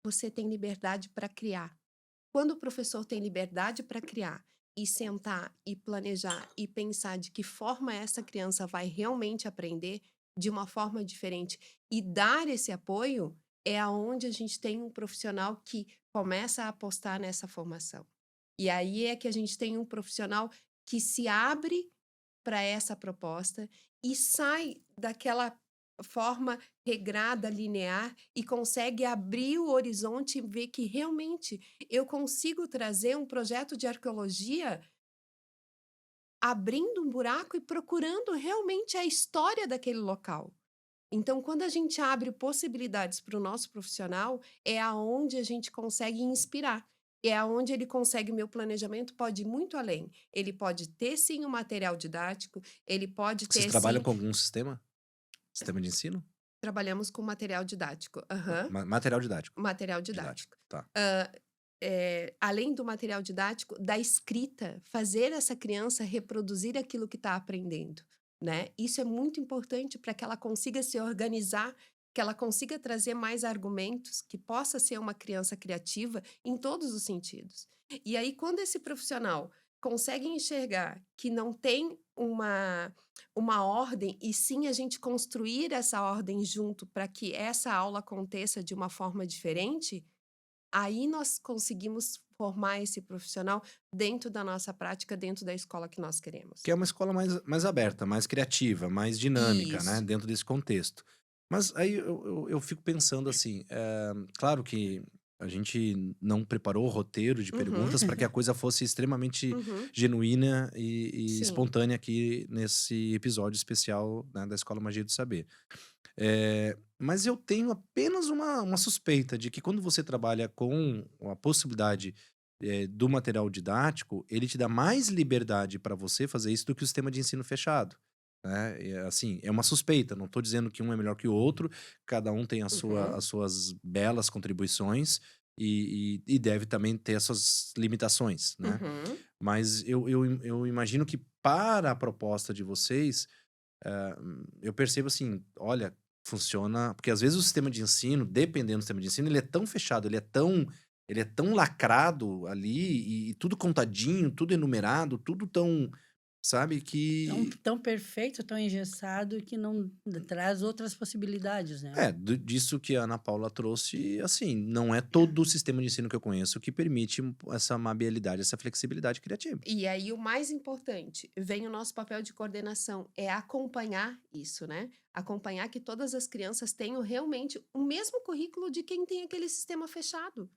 Você tem liberdade para criar. Quando o professor tem liberdade para criar e sentar e planejar e pensar de que forma essa criança vai realmente aprender de uma forma diferente e dar esse apoio, é aonde a gente tem um profissional que começa a apostar nessa formação. E aí é que a gente tem um profissional que se abre para essa proposta e sai daquela forma regrada, linear e consegue abrir o horizonte e ver que realmente eu consigo trazer um projeto de arqueologia abrindo um buraco e procurando realmente a história daquele local. Então, quando a gente abre possibilidades para o nosso profissional, é aonde a gente consegue inspirar. É aonde ele consegue, meu planejamento pode ir muito além. Ele pode ter sim o material didático, ele pode Vocês ter trabalham sim. com algum sistema? Sistema de ensino? Trabalhamos com material didático. Aham. Material didático. Material Didático, didático. tá. Além do material didático, da escrita, fazer essa criança reproduzir aquilo que está aprendendo, né? Isso é muito importante para que ela consiga se organizar, que ela consiga trazer mais argumentos, que possa ser uma criança criativa em todos os sentidos. E aí, quando esse profissional consegue enxergar que não tem uma ordem, e sim a gente construir essa ordem junto para que essa aula aconteça de uma forma diferente, aí nós conseguimos formar esse profissional dentro da nossa prática, dentro da escola que nós Que queremos. é uma escola mais aberta, mais criativa, mais dinâmica, né, Isso. dentro desse contexto. Mas aí eu fico pensando assim, claro que a gente não preparou o roteiro de Uhum, perguntas para que a coisa fosse extremamente uhum. genuína e Sim. espontânea aqui nesse episódio especial, né, da Escola Magia do Saber. Mas eu tenho apenas uma suspeita de que quando você trabalha com a possibilidade, do material didático, ele te dá mais liberdade para você fazer isso do que o sistema de ensino fechado, né. Assim, é uma suspeita, não estou dizendo que um é melhor que o outro, cada um tem Uhum, as suas belas contribuições e deve também ter as suas limitações, né. uhum. Mas eu imagino que para a proposta de vocês, eu percebo assim, olha, funciona porque às vezes o sistema de ensino, dependendo do sistema de ensino, ele é tão fechado, ele é tão lacrado ali e tudo contadinho, tudo enumerado, tudo tão, sabe, Tão que tão perfeito, tão engessado que não traz outras possibilidades, né. disso que a Ana Paula trouxe, assim, não é todo o sistema de ensino que eu conheço que permite essa maleabilidade, essa flexibilidade criativa. E aí o mais importante, vem o nosso papel de coordenação, é acompanhar isso, né? Acompanhar que todas as crianças tenham realmente o mesmo currículo de quem tem aquele sistema fechado.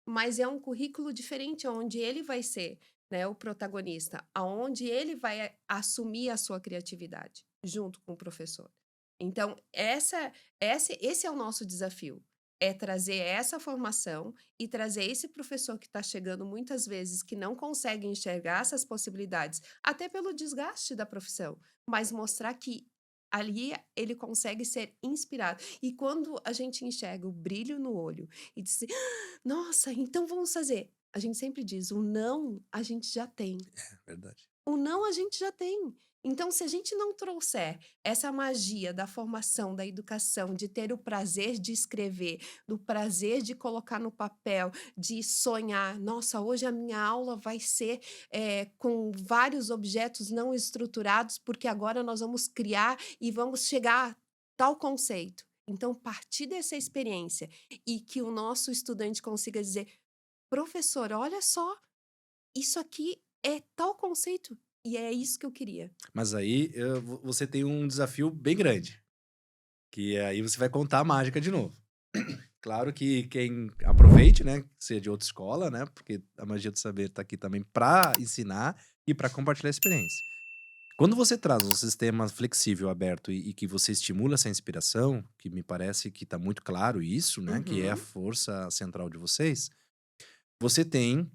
Mas é um currículo diferente, onde ele vai ser, né, o protagonista, aonde ele vai assumir a sua criatividade, junto com o professor. Então, esse é o nosso desafio. É trazer essa formação e trazer esse professor que está chegando muitas vezes que não consegue enxergar essas possibilidades, até pelo desgaste da profissão, mas mostrar que ali ele consegue ser inspirado. E quando a gente enxerga o brilho no olho e diz, "Ah, nossa, então vamos fazer." A gente sempre diz, o não a gente já tem. É verdade. O não a gente já tem. Então, se a gente não trouxer essa magia da formação, da educação, de ter o prazer de escrever, do prazer de colocar no papel, de sonhar, nossa, hoje a minha aula vai ser com vários objetos não estruturados, porque agora nós vamos criar e vamos chegar a tal conceito. Então, partir dessa experiência e que o nosso estudante consiga dizer, professor, olha só, isso aqui é tal conceito e é isso que eu queria. Mas aí você tem um desafio bem grande, que aí você vai contar a mágica de novo. Claro que quem aproveite, né, que seja de outra escola, né, porque a magia do saber tá aqui também para ensinar e para compartilhar a experiência. Quando você traz um sistema flexível, aberto e que você estimula essa inspiração, que me parece que tá muito claro isso, né, que é a Uhum, força central de vocês, você tem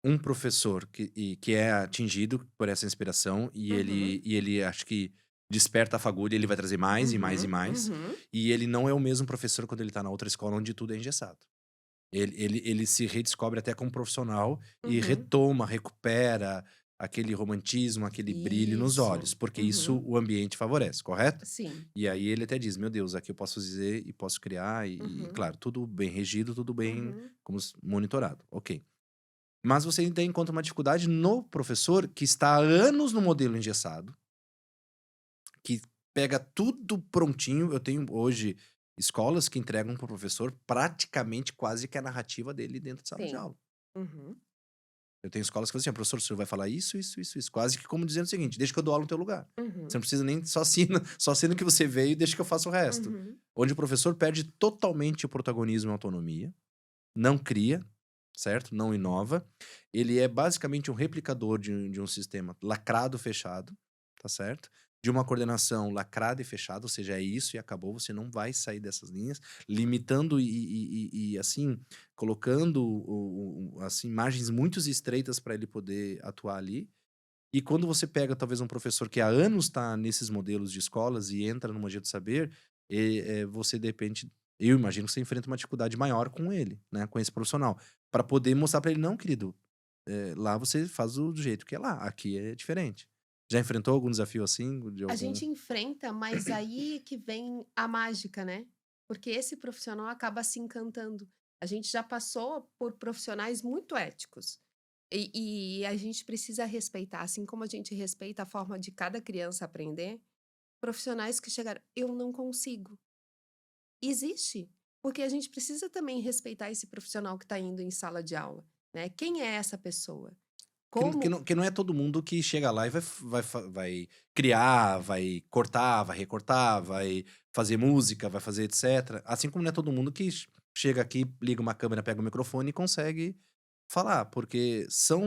um professor que é atingido por essa inspiração e uhum, ele acho que desperta a fagulha, ele vai trazer mais e mais e uhum, mais. uhum. E ele não é o mesmo professor quando ele tá na outra escola onde tudo é engessado. Ele se redescobre até como profissional e Uhum. retoma, recupera aquele romantismo, aquele brilho nos Isso. olhos, porque isso Uhum. o ambiente favorece, correto? Sim. E aí ele até diz: meu Deus, aqui eu posso dizer e posso criar, e Uhum. claro, tudo bem regido, tudo bem Uhum. como monitorado, ok. Mas você ainda encontra uma dificuldade no professor que está há anos no modelo engessado, que pega tudo prontinho. Eu tenho hoje escolas que entregam para o professor praticamente quase que a narrativa dele dentro de sala de Sim. aula. Uhum. Eu tenho escolas que falam assim: professor, o senhor vai falar isso, isso, isso, isso. Quase que como dizendo o seguinte: deixa que eu dou aula no teu lugar. Você Uhum. não precisa nem, só assina que você veio e deixa que eu faça o resto. Uhum. Onde o professor perde totalmente o protagonismo e a autonomia, não cria, certo? Não inova. Ele é basicamente um replicador de um sistema lacrado, fechado, tá certo? De uma coordenação lacrada e fechada, ou seja, é isso e acabou, você não vai sair dessas linhas, limitando e, assim, colocando assim, margens muito estreitas para ele poder atuar ali. E quando você pega talvez um professor que há anos está nesses modelos de escolas e entra no Magia do Saber, você de repente, eu imagino que você enfrenta uma dificuldade maior com ele, né, com esse profissional, para poder mostrar para ele: não, querido, lá você faz do jeito que é lá, aqui é diferente. Já enfrentou algum desafio assim, de A algum? gente enfrenta, mas aí que vem a mágica, né? Porque esse profissional acaba se encantando. A gente já passou por profissionais muito éticos. E a gente precisa respeitar, assim como a gente respeita a forma de cada criança aprender, profissionais que chegaram, eu não consigo. Existe, porque a gente precisa também respeitar esse profissional que está indo em sala de aula, né? Quem é essa pessoa? Como? Que não é todo mundo que chega lá e vai criar, vai cortar, vai recortar, vai fazer música, vai fazer etc. Assim como não é todo mundo que chega aqui, liga uma câmera, pega o microfone e consegue falar, porque são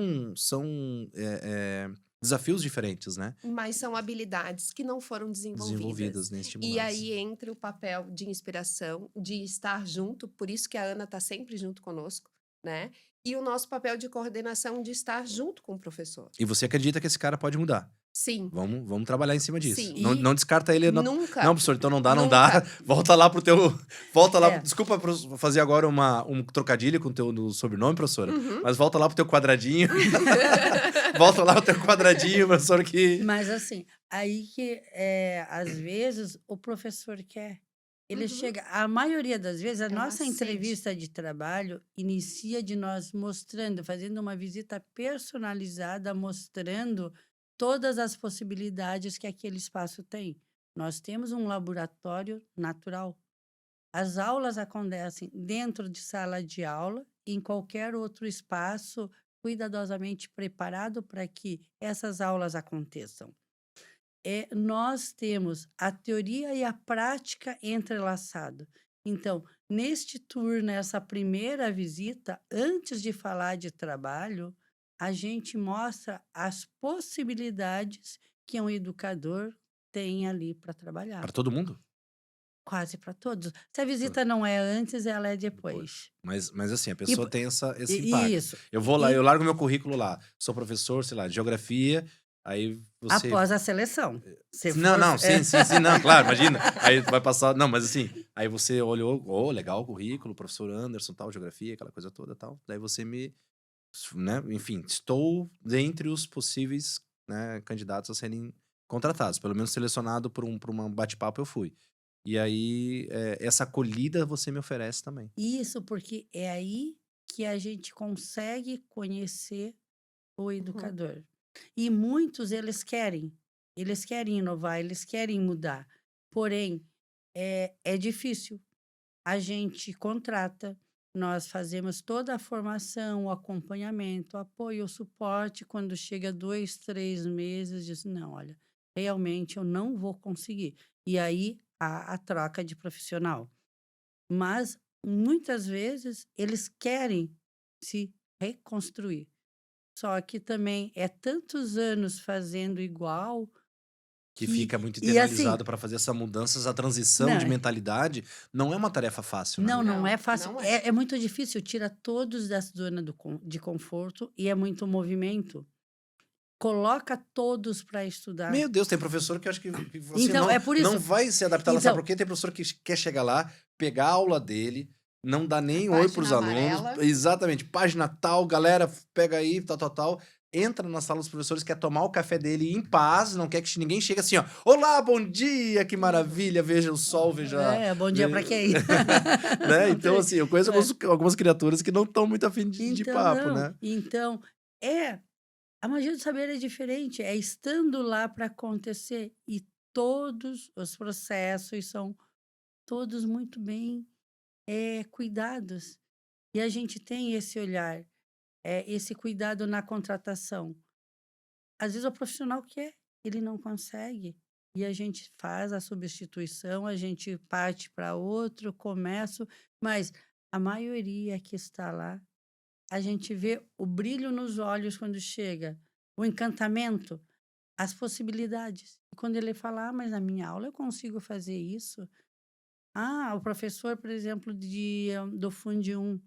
desafios diferentes, né? Mas são habilidades que não foram desenvolvidas. Desenvolvidas, né? E Estimuladas. aí entra o papel de inspiração, de estar junto, por isso que a Ana está sempre junto conosco, né? E o nosso papel de coordenação de estar junto com o professor. E você acredita que esse cara pode mudar? Sim, Vamos trabalhar em cima disso. sim. Não, E não descarta ele. Não, Nunca, professor, então não dá, não dá. nunca. Volta lá pro teu. Volta lá. é, Desculpa fazer agora um trocadilho com o teu no sobrenome, professora. Uhum. Mas volta lá pro teu quadradinho. Volta lá pro teu quadradinho, professor, que. mas assim, aí que às vezes o professor quer. Ele Uhum. chega, a maioria das vezes, a É uma nossa sede. entrevista de trabalho inicia de nós mostrando, fazendo uma visita personalizada, mostrando todas as possibilidades que aquele espaço tem. Nós temos um laboratório natural. As aulas acontecem dentro de sala de aula, em qualquer outro espaço cuidadosamente preparado para que essas aulas aconteçam. Nós temos a teoria e a prática entrelaçado. Então, neste tour, nessa primeira visita, antes de falar de trabalho, a gente mostra as possibilidades que um educador tem ali para trabalhar. Para todo mundo? Quase para todos. Se a visita não é antes, ela é Depois. depois. Mas assim, a E, pessoa po- tem esse impacto. isso. Eu vou lá, eu E largo meu currículo lá. Sou professor, sei lá, de geografia. Aí você... Após a seleção. Se Não, não, fosse... sim, não, claro, imagina. Aí vai passar... Não, mas assim, aí você olhou, legal o currículo, professor Anderson, tal, geografia, aquela coisa toda, tal. Daí você né, enfim, estou dentre os possíveis, né, candidatos a serem contratados. Pelo menos selecionado por um bate-papo eu fui. E aí, essa acolhida você me oferece também. Isso, porque é aí que a gente consegue conhecer o Uhum. educador. E muitos eles querem inovar, eles querem mudar. Porém, é difícil. A gente contrata, nós fazemos toda a formação, o acompanhamento, o apoio, o suporte. Quando chega 2, 3 meses, diz: não, olha, realmente eu não vou conseguir. E aí a troca de profissional. Mas muitas vezes eles querem se reconstruir. Só que também é tantos anos fazendo igual Que que. fica muito E assim, internalizado para fazer essa mudança, essa transição não, de mentalidade, não é uma tarefa fácil, né? não é Não, fácil. não é. É muito difícil, tira todos da zona de conforto e é muito movimento. Coloca todos para estudar. Meu Deus, tem professor que eu acho que você Então, é por isso. não vai se adaptar lá, sabe por Então, quê? Tem professor que quer chegar lá, pegar a aula dele, não dá A nem oi pros página alunos. amarela. Exatamente, página tal, galera, pega aí, tal. Entra na sala dos professores, quer tomar o café dele em paz, não quer que ninguém chegue assim, ó. Olá, bom dia, que maravilha, veja o sol, veja. bom dia para quem? Né? Então, assim, eu conheço É. algumas criaturas que não estão muito afim de Então, papo, não. né? Então, a magia do saber é diferente, é estando lá para acontecer. E todos os processos são todos muito bem cuidados. E a gente tem esse olhar, esse cuidado na contratação. Às vezes o profissional quer, ele não consegue. E a gente faz a substituição, a gente parte para outro comércio, mas a maioria que está lá, a gente vê o brilho nos olhos quando chega, o encantamento, as possibilidades. E quando ele fala: mas na minha aula eu consigo fazer isso. O professor, por exemplo, do Fundi 1.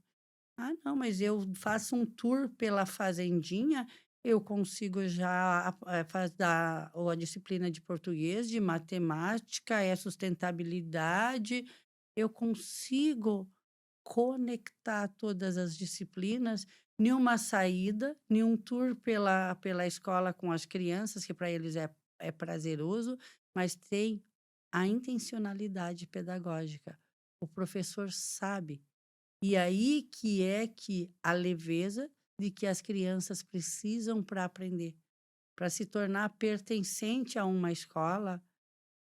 Não, mas eu faço um tour pela fazendinha, eu consigo já dar ou a disciplina de português, de matemática, sustentabilidade. Eu consigo conectar todas as disciplinas, nenhuma saída, nenhum tour pela escola com as crianças, que para eles é prazeroso, mas tem a intencionalidade pedagógica. O professor sabe. E aí que a leveza de que as crianças precisam para aprender, para se tornar pertencente a uma escola,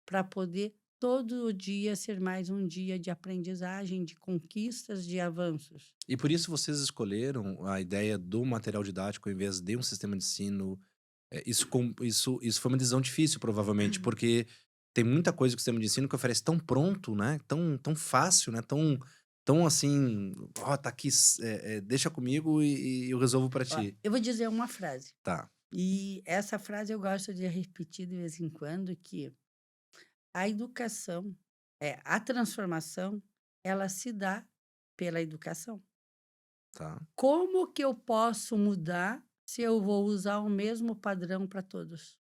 para poder todo dia ser mais um dia de aprendizagem, de conquistas, de avanços. E por isso vocês escolheram a ideia do material didático em vez de um sistema de ensino. Isso foi uma decisão difícil, provavelmente, porque tem muita coisa que o sistema de ensino que oferece tão pronto, né? Tão fácil, né? Tão assim, ó, tá aqui, deixa comigo e eu resolvo para Ó, ti. eu vou dizer uma frase, Tá, e essa frase eu gosto de repetir de vez em quando, que a educação, a transformação, ela se dá pela educação. tá, Como que eu posso mudar se eu vou usar o mesmo padrão para todos?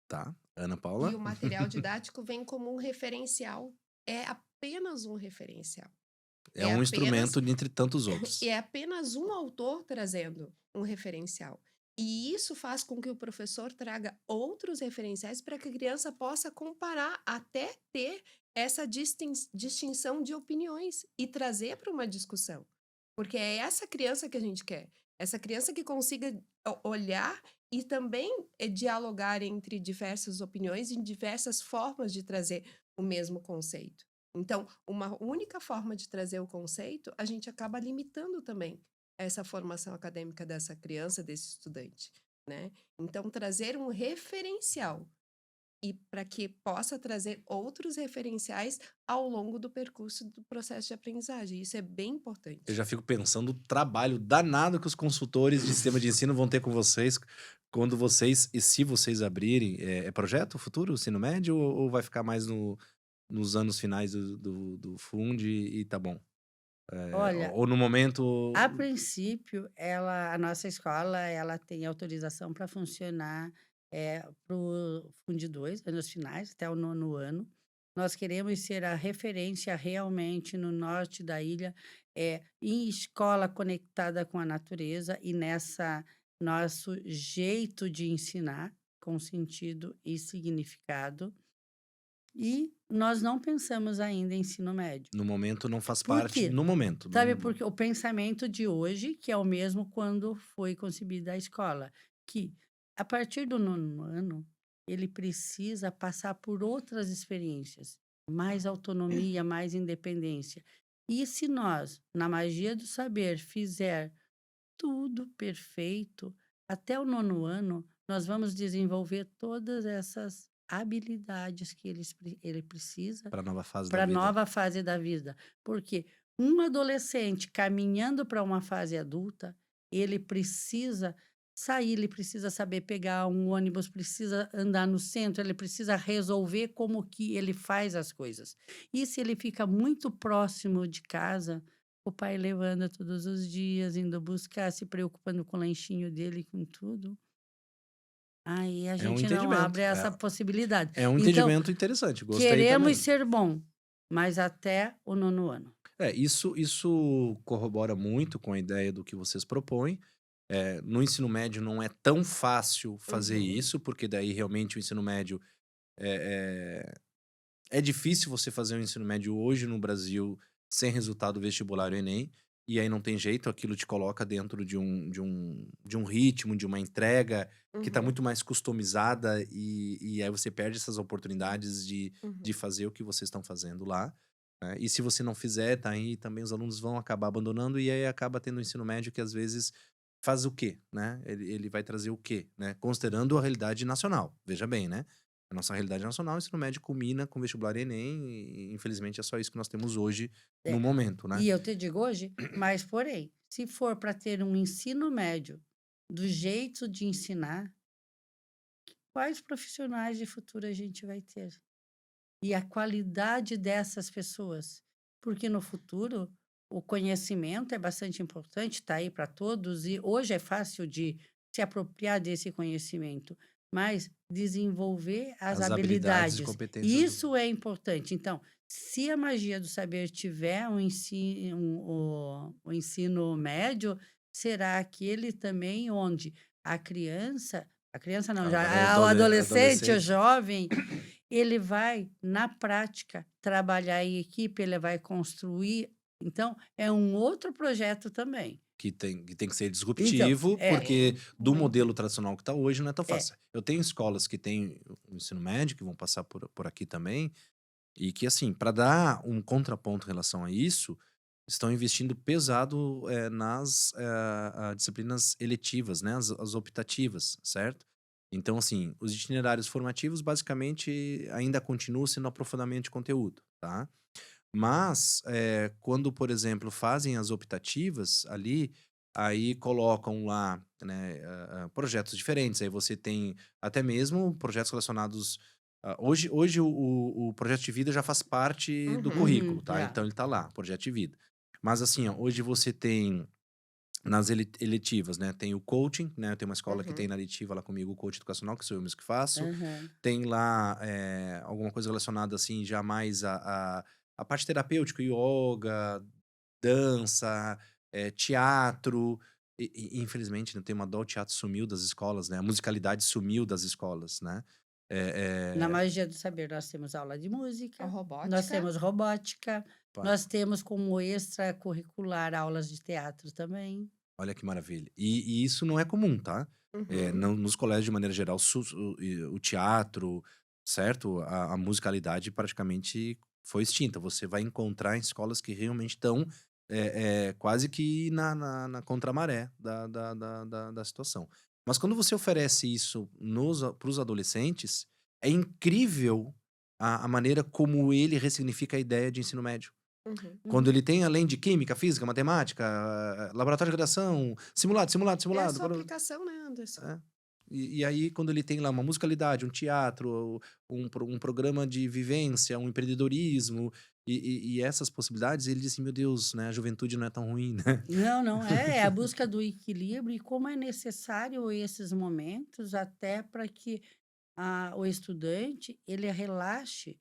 tá. Ana E Paula? o material didático vem como um referencial. É apenas um referencial. É É um apenas instrumento dentre tantos e outros. é apenas um autor trazendo um referencial. E isso faz com que o professor traga outros referenciais para que a criança possa comparar, até ter essa distinção de opiniões e trazer para uma discussão. Porque é essa criança que a gente quer. Essa criança que consiga olhar e também dialogar entre diversas opiniões e diversas formas de trazer o mesmo conceito. Então, uma única forma de trazer o conceito, a gente acaba limitando também essa formação acadêmica dessa criança, desse estudante, né? Então, trazer um referencial e para que possa trazer outros referenciais ao longo do percurso do processo de aprendizagem. Isso é bem Eu importante. já fico pensando o trabalho danado que os consultores de sistema de ensino vão ter com vocês quando vocês, e se vocês abrirem, é projeto futuro, ensino médio, ou vai ficar mais nos anos finais do Fund e tá bom? Olha, Ou no momento. a princípio, a nossa escola, ela tem autorização para funcionar para o Fundi 2, anos finais, até o nono ano. Nós queremos ser a referência realmente no norte da ilha, em escola conectada com a natureza e nessa nosso jeito de ensinar, com sentido e significado. E nós não pensamos ainda em ensino médio. No momento não faz Por parte. quê? No momento. Sabe, porque o pensamento de hoje, que é o mesmo quando foi concebida a escola, que a partir do nono ano, ele precisa passar por outras experiências, mais autonomia, mais independência. E se nós, na magia do saber, fizer tudo perfeito, até o nono ano, nós vamos desenvolver todas essas habilidades que ele precisa Para a nova fase da para a vida. nova fase da vida. Porque um adolescente caminhando para uma fase adulta, ele precisa sair, ele precisa saber pegar um ônibus, precisa andar no centro, ele precisa resolver como que ele faz as coisas. E se ele fica muito próximo de casa, o pai levando todos os dias, indo buscar, se preocupando com o lanchinho dele, com tudo, aí a É um gente não abre entendimento. essa possibilidade. É um Então, entendimento interessante. Gostei queremos também. ser bom, mas até o nono ano. Isso corrobora muito com a ideia do que vocês propõem. No ensino médio não é tão fácil fazer Uhum. isso, porque daí realmente o ensino médio é, é difícil você fazer um ensino médio hoje no Brasil sem resultado vestibular ou Enem, e aí não tem jeito, aquilo te coloca dentro de um ritmo, de uma entrega que está Uhum. muito mais customizada, e aí você perde essas oportunidades de Uhum. fazer o que vocês estão fazendo lá, né? E se você não fizer, tá aí também os alunos vão acabar abandonando, e aí acaba tendo um ensino médio que às vezes faz o quê, né? Ele vai trazer o quê, né? Considerando a realidade nacional, veja bem, né? A nossa realidade nacional, o ensino médio culmina com vestibular e Enem, e infelizmente é só isso que nós temos hoje no É. momento, né? E eu te digo hoje, mas porém, se for para ter um ensino médio do jeito de ensinar, quais profissionais de futuro a gente vai ter? E a qualidade dessas pessoas? Porque no futuro o conhecimento é bastante importante, está aí para todos, e hoje é fácil de se apropriar desse conhecimento, mas desenvolver as As habilidades e habilidades, competências do. isso é importante. Então, se a magia do saber tiver o ensino médio, será aquele também onde a criança não, já, Agora é o adolescente, o adolescente jovem, ele vai, na prática, trabalhar em equipe, ele vai construir. Então, é um outro projeto também. que tem que ser Então, disruptivo, porque do Uhum. modelo tradicional que está hoje não é tão é, fácil. Eu tenho escolas que têm o ensino médio, que vão passar por aqui também, e que, assim, para dar um contraponto em relação a isso, estão investindo pesado nas disciplinas eletivas, né? As optativas, certo? Então, assim, os itinerários formativos basicamente ainda continuam sendo aprofundamento de conteúdo, tá? Mas, quando, por exemplo, fazem as optativas ali, aí colocam lá, né, projetos diferentes. Aí você tem até mesmo projetos relacionados. Hoje o projeto de vida já faz parte do Uhum. currículo, tá? já. Então ele tá lá, projeto de vida. Mas assim, ó, hoje você tem nas eletivas, né? Tem o coaching, né? Eu tenho uma escola que tem Uhum. na eletiva lá comigo o coaching educacional, que sou eu mesmo que faço. Aham. Tem lá alguma coisa relacionada assim, já mais a parte terapêutica, yoga, dança, teatro. Infelizmente, né, tem uma dó, o teatro sumiu das escolas, né? A musicalidade sumiu das escolas, né? Na É, é, magia do saber, nós temos aula de A música, nós robótica. temos robótica, pá, nós temos como extracurricular aulas de teatro também. olha que maravilha. E isso não é comum, tá? Uhum. Nos colégios, de maneira geral, o teatro, certo? A musicalidade praticamente foi extinta. Você vai encontrar em escolas que realmente estão quase que na contramaré da situação. Mas quando você oferece isso para os adolescentes, é incrível a maneira como ele ressignifica a ideia de ensino médio. Uhum. Quando Uhum. ele tem, além de química, física, matemática, laboratório de redação, simulado, simulado, É a simulado. sua aplicação, né, Anderson? É. E aí, quando ele tem lá uma musicalidade, um teatro, um programa de vivência, um empreendedorismo e essas possibilidades, ele diz assim: meu Deus, né? A juventude não é tão ruim, né? Não, não, é a busca do equilíbrio e como é necessário esses momentos até para que o estudante ele relaxe,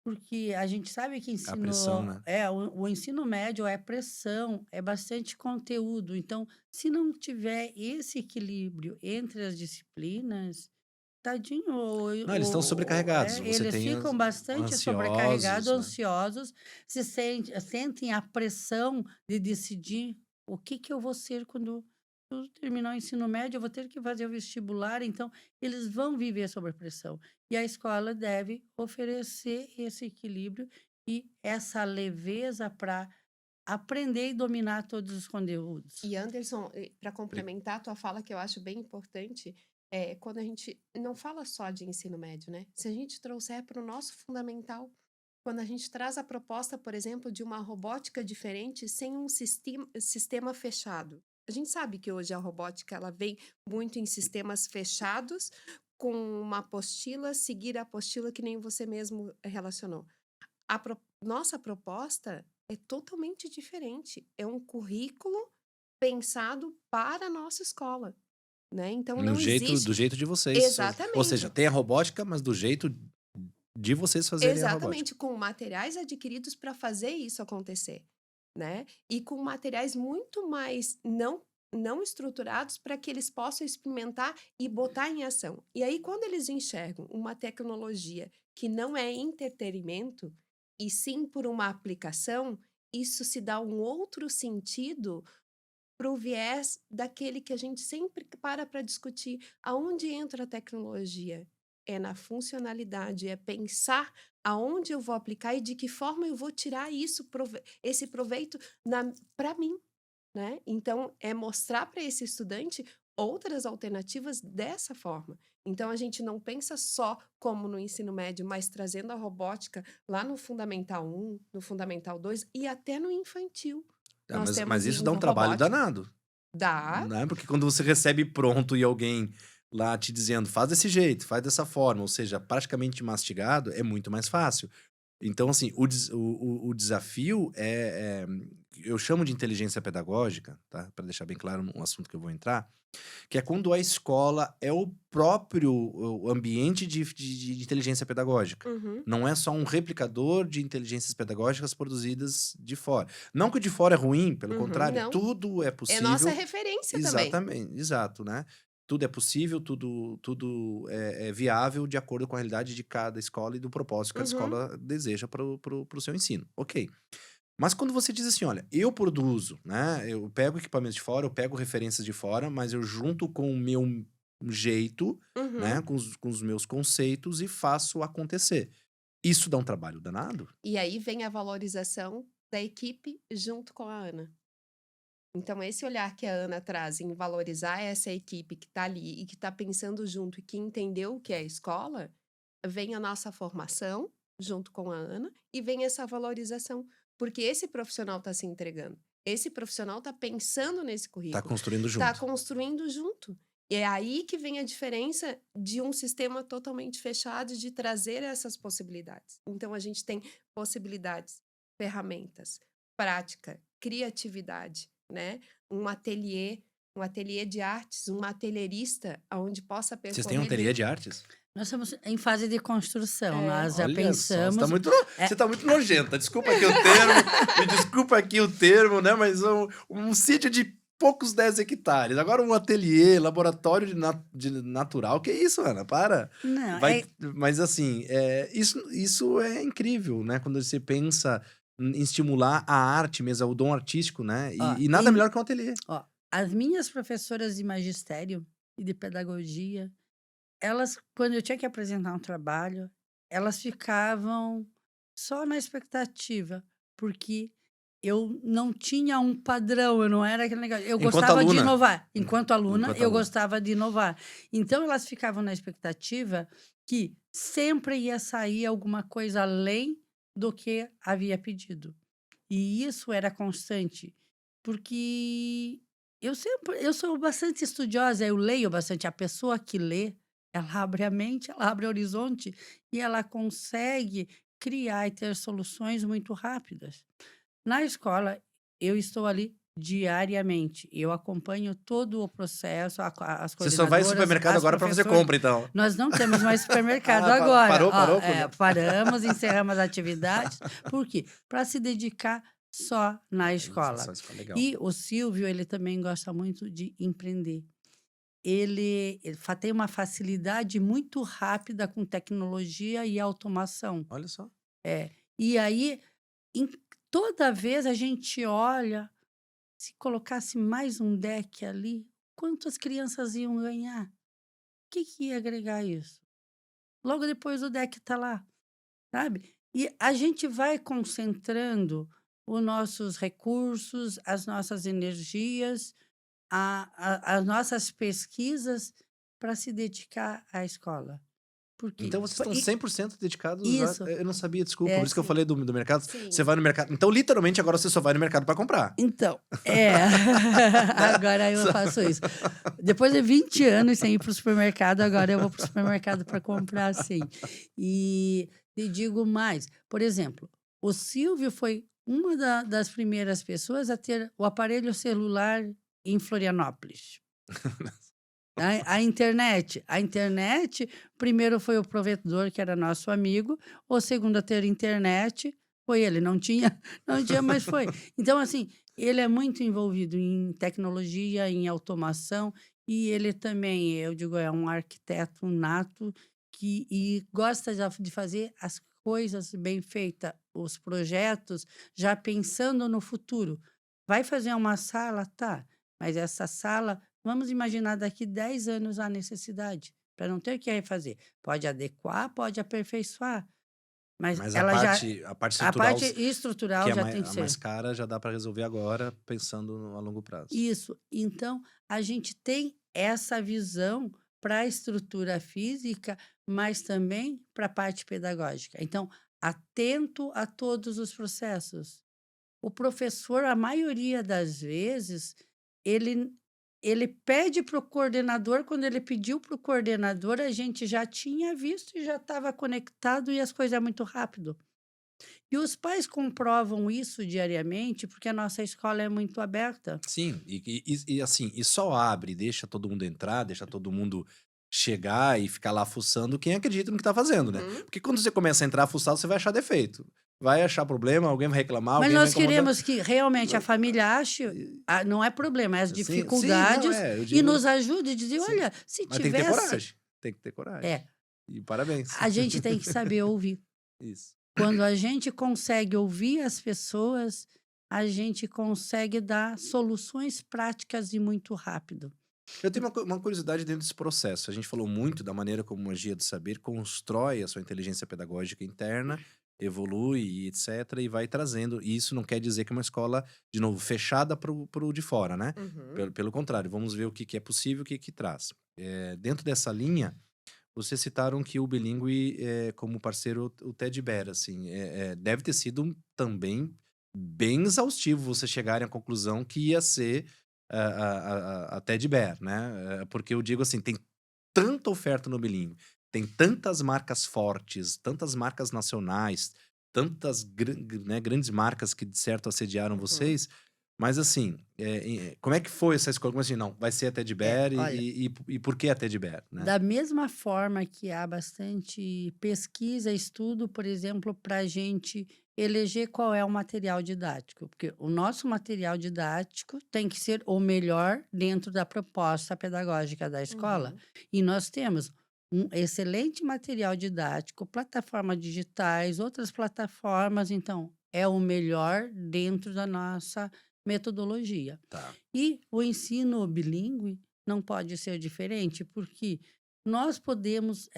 porque a gente sabe que A pressão, ensino né? o ensino médio é pressão, é bastante conteúdo. Então, se não tiver esse equilíbrio entre as disciplinas, tadinho, Não, eles estão sobrecarregados. Você eles tem ficam bastante sobrecarregados, ansiosos, né? ansiosos, sentem a pressão de decidir o que que eu vou ser quando eu terminar o ensino médio, eu vou ter que fazer o vestibular, então eles vão viver sob pressão. E a escola deve oferecer esse equilíbrio e essa leveza para aprender e dominar todos os conteúdos. E Anderson, para Pri- complementar a tua fala, que eu acho bem importante, quando a gente não fala só de ensino médio, né? Se a gente trouxer para o nosso fundamental, quando a gente traz a proposta, por exemplo, de uma robótica diferente sem um sistema fechado. A gente sabe que hoje a robótica ela vem muito em sistemas fechados, com uma apostila, seguir a apostila que nem você mesmo relacionou. Nossa proposta é totalmente diferente. É um currículo pensado para a nossa escola, né? Então No não jeito, existe. do jeito de vocês. Ou seja, Exatamente. tem a robótica, mas do jeito de vocês fazerem a robótica. Exatamente, com materiais adquiridos para fazer isso acontecer, né? E com materiais muito mais não estruturados para que eles possam experimentar e botar em ação. E aí, quando eles enxergam uma tecnologia que não é entretenimento, e sim por uma aplicação, isso se dá um outro sentido para o viés daquele que a gente sempre para discutir. Aonde entra a tecnologia? É na funcionalidade, é pensar aonde eu vou aplicar e de que forma eu vou tirar esse proveito para mim, né? Então, é mostrar para esse estudante outras alternativas dessa forma. Então, a gente não pensa só como no ensino médio, mas trazendo a robótica lá no Fundamental 1, no Fundamental 2 e até no infantil. Ah, Nós mas temos isso dá um trabalho robótica. danado, Dá. né? Porque quando você recebe pronto e alguém lá te dizendo, faz desse jeito, faz dessa forma, ou seja, praticamente mastigado, é muito mais fácil. Então, assim, o desafio eu chamo de inteligência pedagógica, tá? Para deixar bem claro um assunto que eu vou entrar, que é quando a escola é o próprio o ambiente de inteligência pedagógica. Uhum, Não é só um replicador de inteligências pedagógicas produzidas de fora. Não que o de fora é ruim, pelo uhum. contrário, Não. tudo é É nossa possível. referência também. Exatamente, exato, né? Tudo é possível, tudo é viável de acordo com a realidade de cada escola e do propósito que a Uhum, escola deseja para o seu ensino. Ok. Mas quando você diz assim, olha, eu produzo, né? Eu pego equipamentos de fora, eu pego referências de fora, mas eu junto com o meu jeito, né? uhum. Com os meus conceitos e faço acontecer. Isso dá um trabalho danado? E aí vem a valorização da equipe junto com a Ana. Então, esse olhar que a Ana traz em valorizar essa equipe que está ali e que está pensando junto e que entendeu o que é a escola, vem a nossa formação junto com a Ana e vem essa valorização, porque esse profissional está se entregando. Esse profissional está pensando nesse Tá currículo, construindo está junto. construindo junto. E é aí que vem a diferença de um sistema totalmente fechado de trazer essas possibilidades. Então, a gente tem possibilidades, ferramentas, prática, criatividade, né? Um ateliê de artes, um atelierista onde possa Vocês têm um percorrer ateliê de artes? Nós estamos em fase de construção, É. nós já Olha só, pensamos. você tá muito nojenta. Desculpa aqui o termo, me desculpa aqui o termo, né? Mas um sítio de poucos 10 hectares. Agora um ateliê, laboratório de natural. Que isso, Ana? Para. Não, Mas assim, isso é incrível, né? Quando você pensa em estimular a arte mesmo, o dom artístico, né? ó, E nada melhor que um ateliê. ó, as minhas professoras de magistério e de pedagogia, elas, quando eu tinha que apresentar um trabalho, elas ficavam só na expectativa, porque eu não tinha um padrão, eu não era aquele negócio. Eu Enquanto gostava de aluna. inovar. Enquanto aluna, Enquanto eu aluna. gostava de inovar. Então, elas ficavam na expectativa que sempre ia sair alguma coisa além do que havia pedido. E isso era constante, porque Eu sou bastante estudiosa, eu leio bastante. A pessoa que lê, ela abre a mente, ela abre o horizonte e ela consegue criar e ter soluções muito rápidas. Na escola, eu estou ali diariamente. Eu acompanho todo o processo, as Você só vai ao coordenadoras, supermercado as agora para fazer professoras. compra, então. Nós não temos mais supermercado Ah, agora. Ó, parou? paramos, encerramos as atividades. Por quê? Para se dedicar só na escola. Isso é legal. E o Silvio, ele também gosta muito de empreender. Ele tem uma facilidade muito rápida com tecnologia e automação. Olha só. E aí, em toda vez a gente olha, se colocasse mais um deck ali, quantas crianças iam ganhar? O que ia agregar isso? Logo depois o deck está lá, sabe? E a gente vai concentrando os nossos recursos, as nossas energias, as nossas pesquisas para se dedicar à escola. Por quê? Então vocês estão 100% dedicados a... Isso. Eu não sabia, desculpa, É, por isso que eu sim. falei do mercado. Sim. Você vai no mercado. Então, literalmente, agora você só vai no mercado para comprar. Então, agora eu faço isso. Depois de 20 anos sem ir para o supermercado, agora eu vou para o supermercado para comprar, sim. E te digo mais, por exemplo, o Silvio foi uma das primeiras pessoas a ter o aparelho celular em Florianópolis. A internet, primeiro foi o provedor, que era nosso amigo, o segundo a ter internet foi ele, não tinha, mas foi. Então, assim, ele é muito envolvido em tecnologia, em automação, e ele também, eu digo, é um arquiteto nato e gosta de fazer as coisas bem feitas, os projetos, já pensando no futuro. Vai fazer uma sala? Tá, mas essa sala, vamos imaginar daqui 10 anos a necessidade, para não ter que refazer. Pode adequar, pode aperfeiçoar, mas Mas ela já a parte a estrutural, parte estrutural que é já tem que a ser. mais cara, já dá para resolver agora, pensando a longo prazo. Isso. Então, a gente tem essa visão para a estrutura física, mas também para a parte pedagógica. Então, atento a todos os processos. O professor, a maioria das vezes, ele ele pede para o coordenador, quando ele pediu para o coordenador, a gente já tinha visto e já estava conectado e as coisas é muito rápido. E os pais comprovam isso diariamente, porque a nossa escola é muito aberta. Sim, assim, e só abre, deixa todo mundo entrar, deixa todo mundo chegar e ficar lá fuçando quem acredita no que tá fazendo, né? Uhum. Porque quando você começa a entrar fuçado, você vai achar defeito. Vai achar problema, alguém vai reclamar, Mas alguém vai nós incomodar. queremos que realmente a família ache, não é problema, é as Sim, não, dificuldades, eu e digo, nos ajude a dizer, sim. olha, se Mas tem que ter tivesse... coragem. Tem que ter coragem. É, E parabéns. a gente tem que saber ouvir. Isso. Quando a gente consegue ouvir as pessoas, a gente consegue dar soluções práticas e muito rápido. Eu tenho uma curiosidade dentro desse processo. A gente falou muito da maneira como a Magia do Saber constrói a sua inteligência pedagógica interna, evolui e etc. E vai trazendo. E isso não quer dizer que é uma escola, de novo, fechada pro de fora, né? Uhum. Pelo contrário, vamos ver o que é possível e o que traz. Dentro dessa linha, vocês citaram que o Bilíngue, como parceiro, o Ted Bear, assim, deve ter sido também bem exaustivo vocês chegarem à conclusão que ia ser a Ted Bear, né? Porque eu digo assim, tem tanta oferta no Bilíngue, tem tantas marcas fortes, tantas marcas nacionais, tantas né, grandes marcas que de certo assediaram Uhum. vocês, mas assim, como é que foi essa escolha? Como assim, não, vai ser a Ted Bear olha, e por que a Ted Bear, né? da mesma forma que há bastante pesquisa, estudo, por exemplo, para a gente eleger qual é o material didático, porque o nosso material didático tem que ser o melhor dentro da proposta pedagógica da escola. Uhum. E nós temos um excelente material didático, plataformas digitais, outras plataformas, então é o melhor dentro da nossa metodologia. Tá. E o ensino bilíngue não pode ser diferente, porque nós podemos,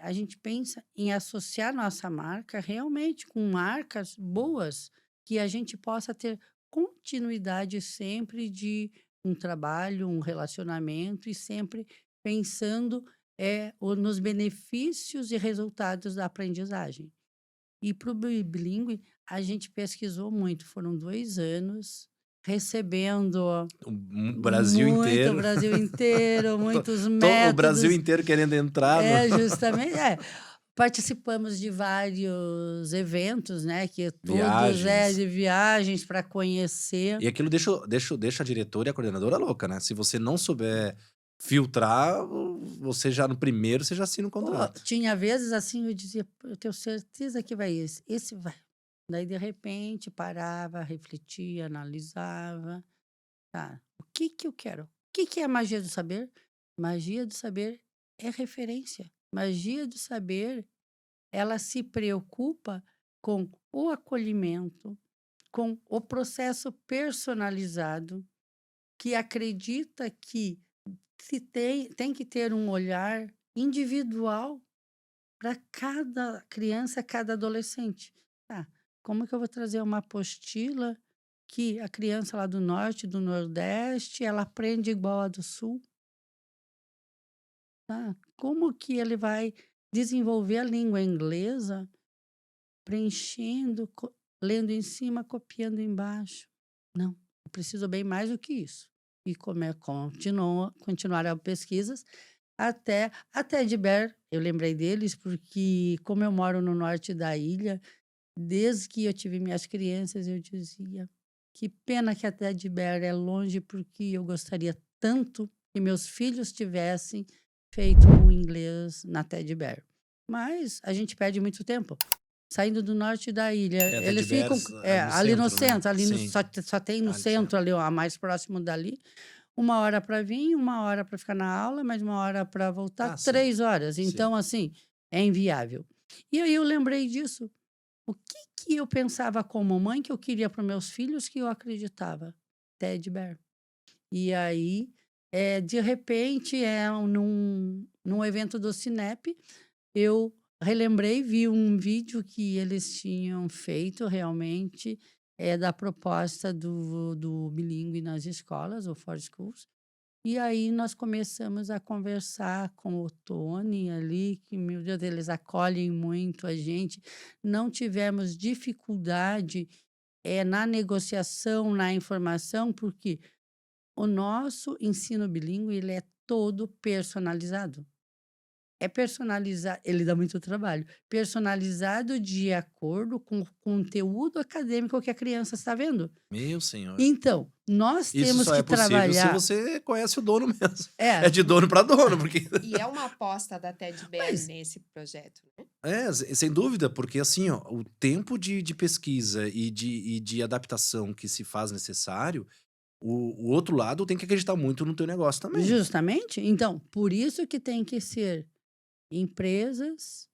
a gente pensa em associar nossa marca realmente com marcas boas, que a gente possa ter continuidade sempre de um trabalho, um relacionamento e sempre pensando nos benefícios e resultados da aprendizagem. E para o bilíngue, a gente pesquisou muito, foram 2 anos recebendo O Brasil muito o inteiro. Brasil inteiro, muitos O Brasil métodos. inteiro querendo entrar no... Justamente. Participamos de vários eventos, né? Que todos Viagens. de viagens para conhecer. E aquilo deixa a diretora e a coordenadora louca, né? Se você não souber filtrar, você já no primeiro, você já assina o contrato. Tinha vezes assim, eu dizia, eu tenho certeza que vai esse vai. Daí, de repente, parava, refletia, analisava. Tá, o que que eu quero? O que que é a magia do saber? Magia do saber é referência. Magia do saber, ela se preocupa com o acolhimento, com o processo personalizado, que acredita que tem que ter um olhar individual para cada criança, cada adolescente. Tá, como que eu vou trazer uma apostila que a criança lá do norte, do nordeste, ela aprende igual a do sul? Tá? Como que ele vai desenvolver a língua inglesa preenchendo, lendo em cima, copiando embaixo? Não, eu preciso bem mais do que isso. E continuaram pesquisas até a Teddy Bear, eu lembrei deles porque, como eu moro no norte da ilha, desde que eu tive minhas crianças, eu dizia: que pena que a Teddy Bear é longe, porque eu gostaria tanto que meus filhos tivessem feito o inglês na Teddy Bear. Mas a gente perde muito tempo. Saindo do norte da ilha, a Teddy eles ficam Bears, ali no centro, né? centro, Sim. só tem no Ali centro, ali, ó, mais próximo dali. 1 hora para vir, 1 hora para ficar na aula, mais 1 hora para voltar, sim. 3 horas. Sim. Então, assim, é inviável. E aí eu lembrei disso. O que eu pensava como mãe que eu queria para meus filhos, que eu acreditava? Teddy Bear. E aí, de repente, num evento do Cinep, eu relembrei, vi um vídeo que eles tinham feito realmente, da proposta do bilíngue nas escolas, o For Schools. E aí nós começamos a conversar com o Tony ali, que, meu Deus, eles acolhem muito a gente. Não tivemos dificuldade na negociação, na informação, porque o nosso ensino bilíngue ele é todo personalizado. É personalizado, ele dá muito trabalho. Personalizado de acordo com o conteúdo acadêmico que a criança está vendo. Meu senhor. Então, nós Isso temos só que é possível trabalhar. se você conhece o dono mesmo. É de dono para dono, porque... E é uma aposta da Teddy Bear nesse projeto, né? Sem dúvida, porque assim, ó, o tempo de pesquisa e de adaptação que se faz necessário, o outro lado tem que acreditar muito no teu negócio também. Justamente. Então, por isso que tem que ser empresas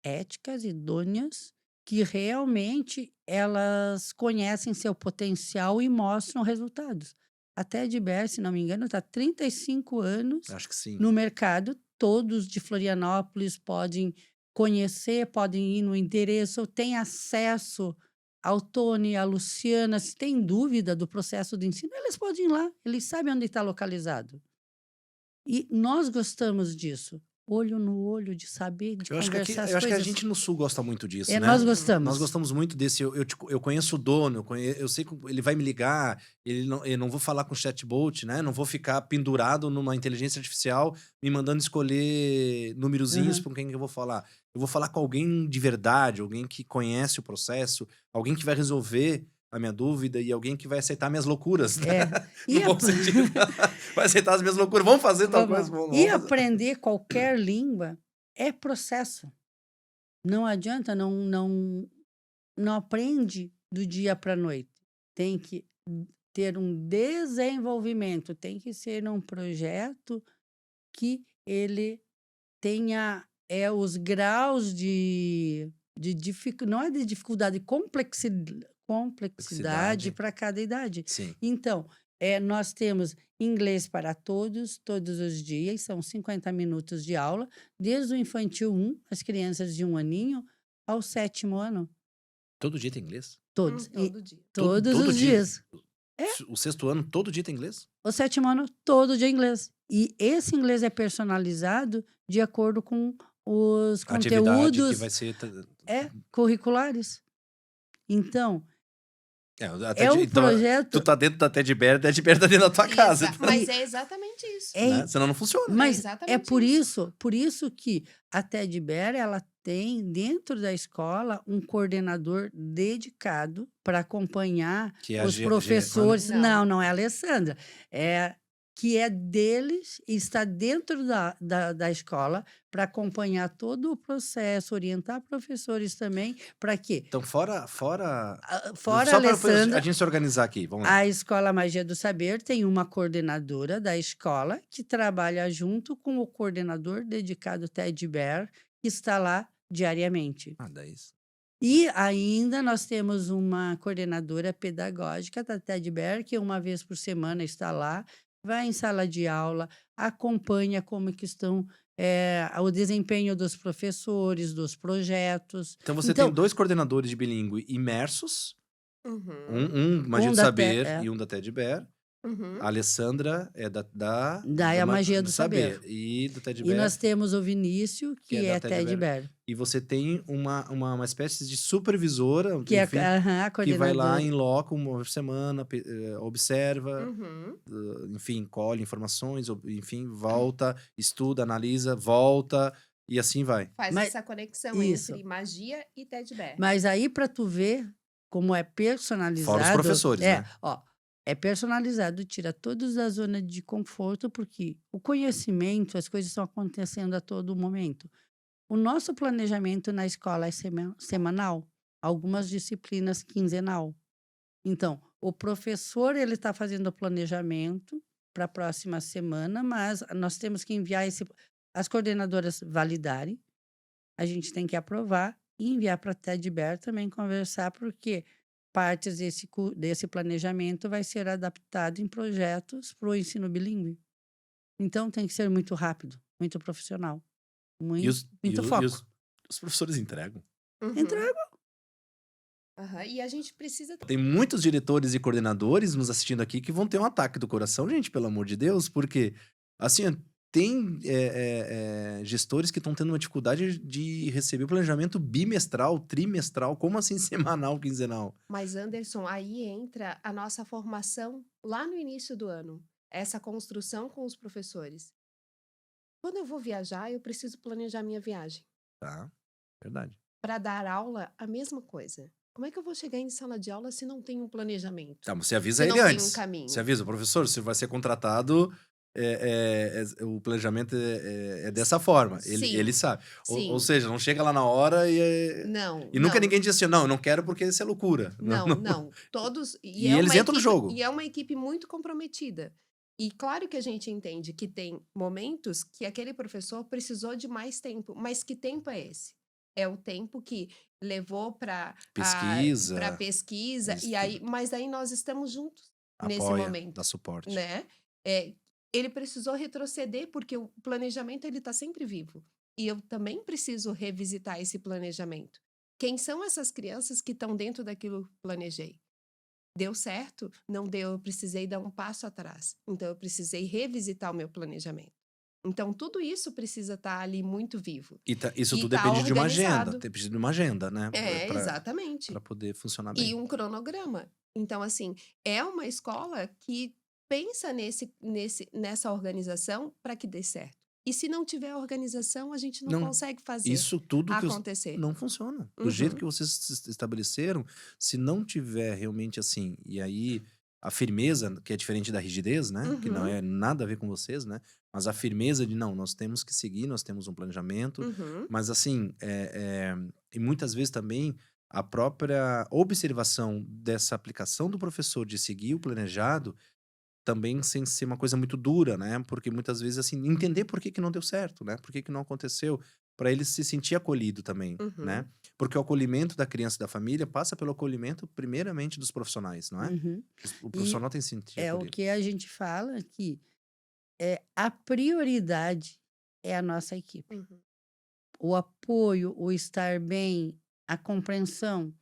éticas, idôneas, que realmente elas conhecem seu potencial e mostram resultados. A Teddy Bear, se não me engano, está há 35 anos Acho que sim. no mercado. Todos de Florianópolis podem conhecer, podem ir no endereço, têm acesso ao Tony, à Luciana. Se tem dúvida do processo de ensino, eles podem ir lá, eles sabem onde está localizado. E nós gostamos disso. Olho no olho, de saber, de Eu acho que conversar as a coisas. gente no Sul gosta muito disso, É, né? nós gostamos. Nós gostamos muito desse. Eu conheço o dono, eu sei que ele vai me ligar, eu não vou falar com o chatbot, né? Não vou ficar pendurado numa inteligência artificial me mandando escolher numerozinhos com quem eu vou falar. Eu vou falar com alguém de verdade, alguém que conhece o processo, alguém que vai resolver a minha dúvida e alguém que vai aceitar minhas loucuras, né? No bom sentido. Vai aceitar as minhas loucuras. Vamos fazer tal coisa. E aprender qualquer língua é processo. Não adianta, não aprende do dia para a noite. Tem que ter um desenvolvimento, tem que ser um projeto que ele tenha os graus de não é de dificuldade, complexidade para cada idade. Sim. Então, nós temos inglês para todos os dias, são 50 minutos de aula, desde o infantil 1, as crianças de 1 aninho, ao 7º ano. Todo dia tem inglês? Todos. Todo dia. Todos Todo os dia? dias. O 6º ano, todo dia tem inglês? O 7º ano, todo dia inglês. E esse inglês é personalizado de acordo com os Atividade que conteúdos vai ser... curriculares. Então, É um Então, tu projeto. tá dentro da Teddy Bear tá dentro da tua casa. Mas E é exatamente isso. é, Né? Senão não funciona. É mas é exatamente por isso. isso que a Teddy Bear, ela tem dentro da escola um coordenador dedicado para acompanhar Que é a os Giovana. professores. Não. Não, não é a Alessandra. É que é deles e está dentro da escola para acompanhar todo o processo, orientar professores também, para quê? Então, fora Fora a só para a Alessandra, gente se organizar aqui, vamos lá. a Escola Magia do Saber tem uma coordenadora da escola que trabalha junto com o coordenador dedicado Teddy Bear, que está lá diariamente. Daí. E ainda nós temos uma coordenadora pedagógica da Teddy Bear, que uma vez por semana está lá, vai em sala de aula, acompanha como que estão o desempenho dos professores, dos projetos. Então, você tem Então, 2 coordenadores de bilíngue imersos, Uhum. um Magia um do da Saber Te- é, e um da Teddy Bear. Uhum. A Alessandra é daí a Magia do Saber. E do Teddy E Bear, nós temos o Vinícius, que é que da é Teddy Teddy Bear. Bear, E você tem uma espécie de supervisora, que é enfim, a que vai lá coordenadora. em loco uma vez por semana, observa, Uhum. enfim, colhe informações, enfim, volta, estuda, analisa, volta e assim vai. Faz Mas essa conexão isso. entre magia e Teddy Bear. Mas aí para tu ver como é Fora os personalizado, professores, né? é personalizado, tira todos da zona de conforto, porque o conhecimento, as coisas estão acontecendo a todo momento. O nosso planejamento na escola é semanal, algumas disciplinas quinzenal. Então, o professor ele está fazendo o planejamento para a próxima semana, mas nós temos que enviar as coordenadoras validarem, a gente tem que aprovar e enviar para a Teddy Bear também conversar, porque partes desse planejamento vai ser adaptado em projetos para o ensino bilíngue. Então, tem que ser muito rápido, muito profissional, E os, muito e foco. os professores entregam. Uhum. Entrega. Aham. E a gente precisa. Tem muitos diretores e coordenadores nos assistindo aqui que vão ter um ataque do coração, gente, pelo amor de Deus, porque, assim, tem gestores que estão tendo uma dificuldade de receber o planejamento bimestral, trimestral, como assim semanal, quinzenal? Mas, Anderson, aí entra a nossa formação lá no início do ano, essa construção com os professores. Quando eu vou viajar, eu preciso planejar minha viagem. Tá, verdade. Para dar aula, a mesma coisa. Como é que eu vou chegar em sala de aula se não tem um planejamento? Tá, mas você avisa Se ele não tem um antes. Você caminho? avisa, professor, se vai ser contratado, o planejamento é dessa forma. Ele Sim, sabe. Ou sim. seja, não chega lá na hora Não, e nunca não, ninguém diz assim, não, eu não quero porque isso é loucura. não. Todos. E eles entram no jogo. E é uma equipe muito comprometida. E claro que a gente entende que tem momentos que aquele professor precisou de mais tempo. Mas que tempo é esse? É o tempo que levou para Pesquisa, pesquisa. isso E aí, mas aí nós estamos juntos nesse apoia, momento, dá suporte. né? Ele precisou retroceder porque o planejamento ele está sempre vivo. E eu também preciso revisitar esse planejamento. Quem são essas crianças que estão dentro daquilo que planejei? Deu certo? Não deu, eu precisei dar um passo atrás. Então, eu precisei revisitar o meu planejamento. Então, tudo isso precisa estar ali muito vivo. Isso E tudo tá depende de uma agenda. organizado. Depende de uma agenda, né? Exatamente. Para poder funcionar E bem. um cronograma. Então, assim, é uma escola que pensa nessa organização para que dê certo. E se não tiver organização, a gente não consegue fazer Isso tudo acontecer. não funciona. Do jeito que vocês se estabeleceram, se não tiver realmente assim, e aí a firmeza, que é diferente da rigidez, né? Que não é nada a ver com vocês, né? Mas a firmeza de não, nós temos que seguir, nós temos um planejamento, mas assim, e muitas vezes também a própria observação dessa aplicação do professor de seguir o planejado também sem ser uma coisa muito dura, né? Porque muitas vezes, assim, entender por que não deu certo, né? Por que não aconteceu, para ele se sentir acolhido também, né? Porque o acolhimento da criança e da família passa pelo acolhimento, primeiramente, dos profissionais, não é? O E profissional tem que se sentir é o acolhido. que a gente fala que a prioridade é a nossa equipe. O apoio, o estar bem, a compreensão,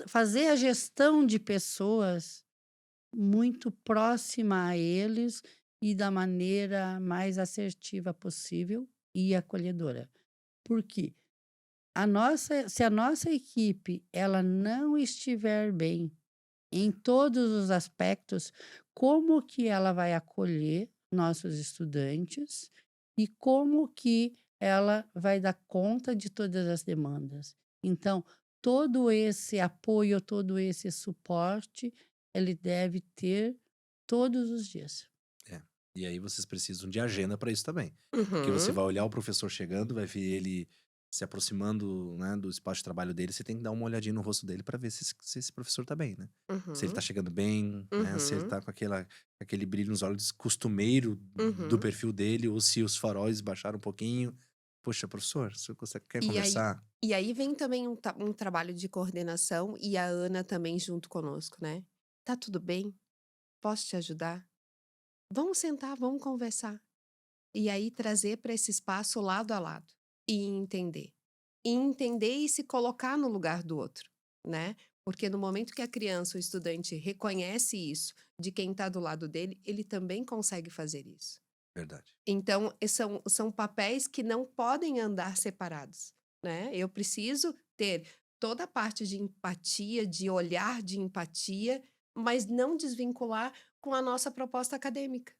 fazer a gestão de pessoas muito próxima a eles e da maneira mais assertiva possível e acolhedora. Por quê? se a nossa equipe ela não estiver bem em todos os aspectos, como que ela vai acolher nossos estudantes e como que ela vai dar conta de todas as demandas. Então, todo esse apoio, todo esse suporte, ele deve ter todos os dias. É. E aí vocês precisam de agenda para isso também. Porque você Uhum, vai olhar o professor chegando, vai ver ele se aproximando, né, do espaço de trabalho dele, você tem que dar uma olhadinha no rosto dele para ver se esse professor tá bem, né? Se ele tá uhum, chegando bem, né? Se ele uhum, tá com aquele brilho nos olhos costumeiro do uhum. perfil dele, ou se os faróis baixaram um pouquinho. Poxa, professor, você quer E aí, conversar? e aí vem também um trabalho de coordenação e a Ana também junto conosco, né? Tá tudo bem? Posso te ajudar? Vamos sentar, vamos conversar. E aí trazer para esse espaço lado a lado e entender. E entender e se colocar no lugar do outro, né? Porque no momento que a criança, o estudante reconhece isso de quem está do lado dele, ele também consegue fazer isso. Verdade. Então, são papéis que não podem andar separados, né? Eu preciso ter toda a parte de empatia, de olhar de empatia, mas não desvincular com a nossa proposta acadêmica.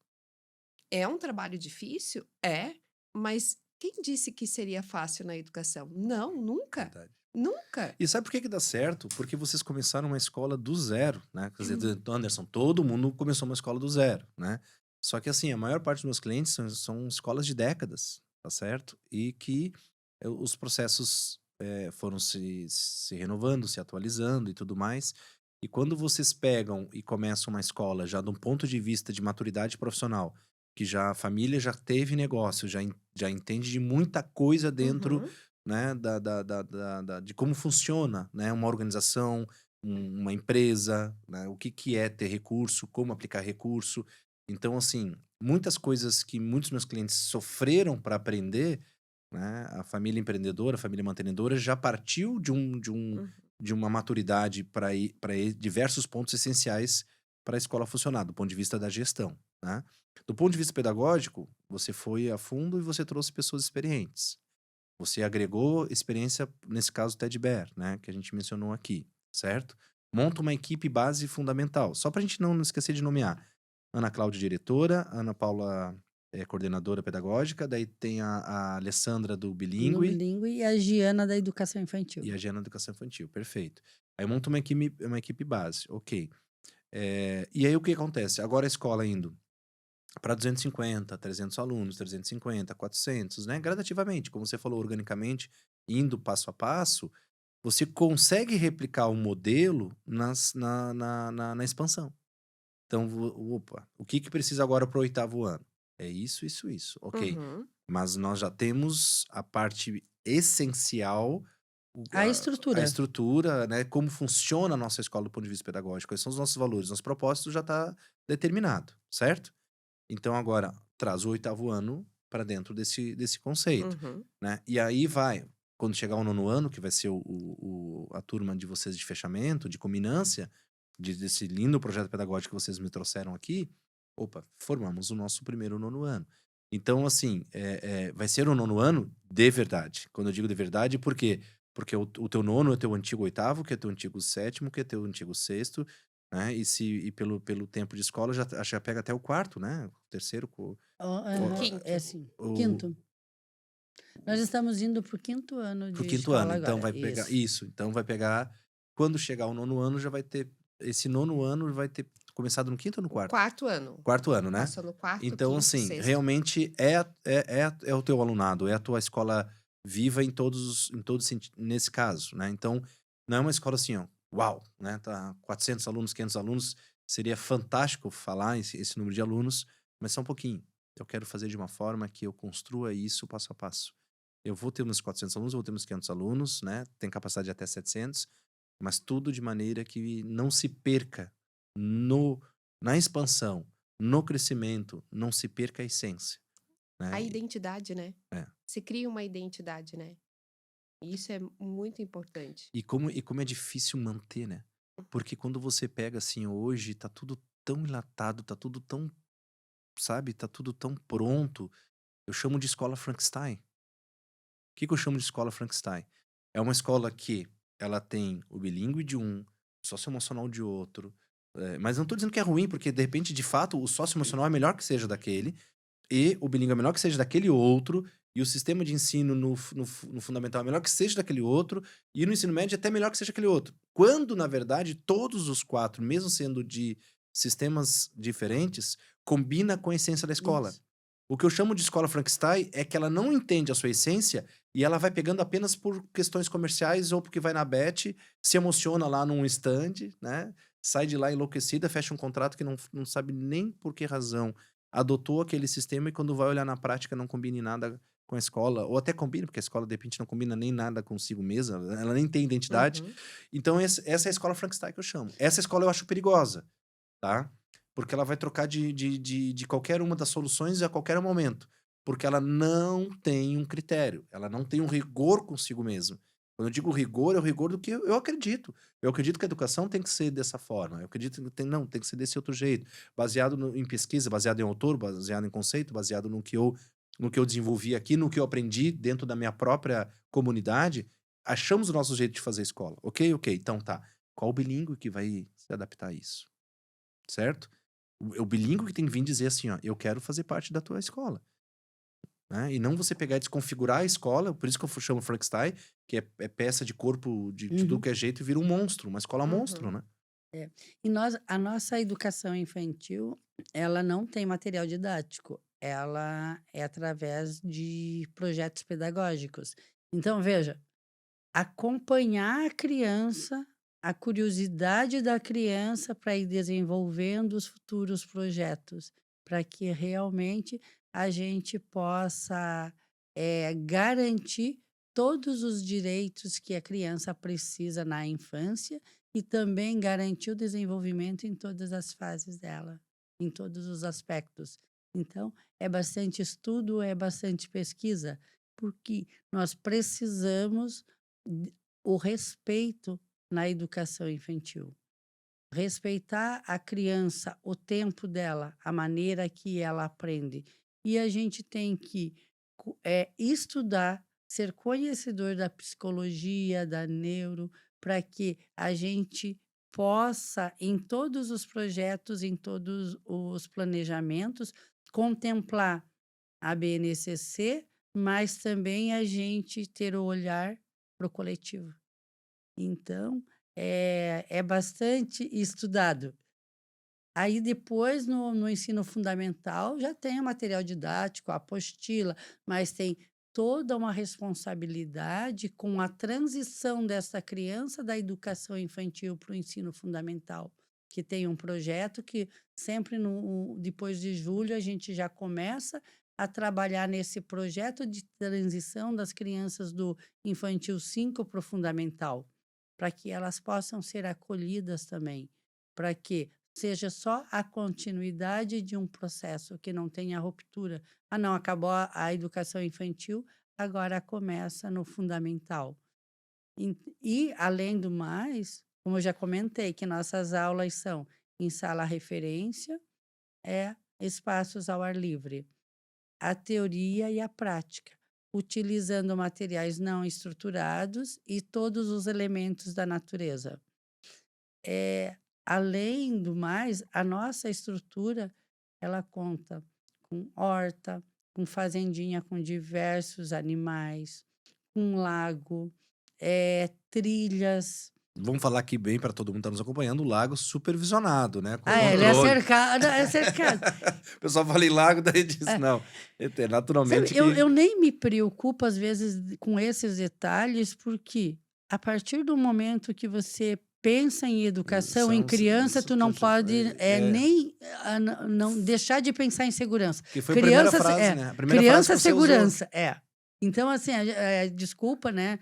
É um trabalho difícil? É, mas quem disse que seria fácil na educação? Não, nunca. Verdade. Nunca. E sabe por que que dá certo? Porque vocês começaram uma escola do zero, né? Quer dizer, Anderson, todo mundo começou uma escola do zero, né? Só que assim, a maior parte dos meus clientes são escolas de décadas, tá certo? E que os processos foram se renovando, se atualizando e tudo mais. E quando vocês pegam e começam uma escola já de um ponto de vista de maturidade profissional, que já a família já teve negócio, já entende de muita coisa dentro, Uhum, né, de como funciona, né, uma organização, uma empresa, né, o que que é ter recurso, como aplicar recurso. Então, assim, muitas coisas que muitos meus clientes sofreram para aprender, né, a família empreendedora, a família mantenedora já partiu uhum. de uma maturidade para ir diversos pontos essenciais para a escola funcionar, do ponto de vista da gestão, né. Do ponto de vista pedagógico, você foi a fundo e você trouxe pessoas experientes. Você agregou experiência, nesse caso, Teddy Bear, né, que a gente mencionou aqui, certo? Monta uma equipe base fundamental. Só para a gente não esquecer de nomear. Ana Cláudia, diretora, Ana Paula, coordenadora pedagógica, daí tem a Alessandra do No bilíngue bilíngue e a Giana da educação infantil. e a Giana da educação infantil, perfeito. Aí monta uma equipe base, ok. E aí o que acontece? Agora a escola indo para 250, 300 alunos, 350, 400, né? Gradativamente, como você falou, organicamente, indo passo a passo, você consegue replicar o modelo na expansão. Então, opa, o que que precisa agora para o oitavo ano? É isso, isso, isso. Ok. Uhum. Mas nós já temos a parte essencial, A a estrutura. estrutura, né? Como funciona a nossa escola do ponto de vista pedagógico, quais são os nossos valores, nosso propósito já está determinado, certo? Então agora traz o oitavo ano para dentro desse conceito, Uhum. né? E aí vai, quando chegar o nono ano, que vai ser a turma de vocês de fechamento, de culminância, desse lindo projeto pedagógico que vocês me trouxeram aqui, opa, formamos o nosso primeiro nono ano. Então, assim, vai ser o nono ano de verdade. Quando eu digo de verdade, por quê? Porque o teu nono é teu antigo oitavo, que é teu antigo sétimo, que é teu antigo sexto, né? E pelo tempo de escola já pega até o quarto, né? O terceiro, O É quinto. assim, o, quinto. Nós estamos indo para o quinto ano pro de quinto ano. escola Então agora. vai pegar Isso. isso. Então vai pegar. Quando chegar o nono ano, já vai ter. Esse nono ano vai ter começado no quinto ou no O quarto? quarto ano. Quarto ano, né? Passou no quarto, Então, quinto, assim, sexto. realmente é o teu alunado, é a tua escola viva em todos nesse caso, né? Então, não é uma escola assim, ó, uau, né? Tá 400 alunos, 500 alunos, seria fantástico falar esse número de alunos, mas só um pouquinho. Eu quero fazer de uma forma que eu construa isso passo a passo. Eu vou ter uns 400 alunos, vou ter uns 500 alunos, né? Tem capacidade de até 700, mas tudo de maneira que não se perca no, na expansão, no crescimento, não se perca a essência, A né? identidade, né? É. Você cria uma identidade, né? E isso é muito importante. E como é difícil manter, né? Porque quando você pega assim, hoje tá tudo tão enlatado, tá tudo tão, sabe, tá tudo tão pronto. Eu chamo de escola Frankenstein. O que que eu chamo de escola Frankenstein? É uma escola que ela tem o bilíngue de um, o socioemocional de outro. Mas não tô dizendo que é ruim, porque de repente, de fato, o socioemocional é melhor que seja daquele, e o bilíngue é melhor que seja daquele outro, e o sistema de ensino no fundamental é melhor que seja daquele outro, e no ensino médio é até melhor que seja aquele outro. Quando, na verdade, todos os quatro, mesmo sendo de sistemas diferentes, combina com a essência da escola. Isso. O que eu chamo de escola Frankenstein é que ela não entende a sua essência e ela vai pegando apenas por questões comerciais ou porque vai na Bet, se emociona lá num stand, né? Sai de lá enlouquecida, fecha um contrato que não sabe nem por que razão adotou aquele sistema e quando vai olhar na prática não combina em nada com a escola, ou até combina, porque a escola de repente não combina nem nada consigo mesma, ela nem tem identidade. Uhum. Então, essa é a escola Frankenstein que eu chamo. Essa escola eu acho perigosa, tá? Porque ela vai trocar de qualquer uma das soluções a qualquer momento. Porque ela não tem um critério, ela não tem um rigor consigo mesma. Quando eu digo rigor, é o rigor do que eu acredito. Eu acredito que a educação tem que ser dessa forma. Eu acredito que tem que ser desse outro jeito. Baseado em pesquisa, baseado em autor, baseado em conceito, baseado no que eu desenvolvi aqui, no que eu aprendi dentro da minha própria comunidade. Achamos o nosso jeito de fazer escola. Ok? Então tá. Qual o bilíngue que vai se adaptar a isso? Certo? O bilíngue que tem que vir dizer assim, ó, eu quero fazer parte da tua escola. Né? E não você pegar e desconfigurar a escola, por isso que eu chamo Frankenstein, que é peça de corpo de tudo Uhum. que é jeito e vira um monstro, uma escola monstro, Uhum. né? É. E a nossa educação infantil, ela não tem material didático, ela é através de projetos pedagógicos. Então, veja, acompanhar a criança, a curiosidade da criança para ir desenvolvendo os futuros projetos, para que realmente a gente possa garantir todos os direitos que a criança precisa na infância e também garantir o desenvolvimento em todas as fases dela, em todos os aspectos. Então, é bastante estudo, é bastante pesquisa, porque nós precisamos o respeito na educação infantil. Respeitar a criança, o tempo dela, a maneira que ela aprende. E a gente tem que estudar, ser conhecedor da psicologia, da neuro, para que a gente possa, em todos os projetos, em todos os planejamentos, contemplar a BNCC, mas também a gente ter o olhar para o coletivo. Então, é bastante estudado. Aí depois no ensino fundamental já tem o material didático, a apostila, mas tem toda uma responsabilidade com a transição dessa criança da educação infantil para o ensino fundamental, que tem um projeto que sempre depois de julho a gente já começa a trabalhar nesse projeto de transição das crianças do infantil 5 para o fundamental, para que elas possam ser acolhidas também, para que seja só a continuidade de um processo, que não tenha ruptura. Ah, não, acabou a educação infantil, agora começa no fundamental. Além do mais, como eu já comentei, que nossas aulas são em sala referência, espaços ao ar livre, a teoria e a prática, utilizando materiais não estruturados e todos os elementos da natureza. Além do mais, a nossa estrutura, ela conta com horta, com fazendinha com diversos animais, um lago, trilhas. Vamos falar aqui bem para todo mundo que tá nos acompanhando, o lago supervisionado, né? Com Ele é controle. cercado, é cercado. O pessoal fala em lago, daí diz, não, Sabe, naturalmente eu que... nem me preocupo, às vezes, com esses detalhes, porque a partir do momento que você pensa em educação, em criança, tu não pode nem não deixar de pensar em segurança. Que foi a primeira Criança, frase, né? A primeira frase criança, que você usou. segurança, Então, assim, desculpa, né?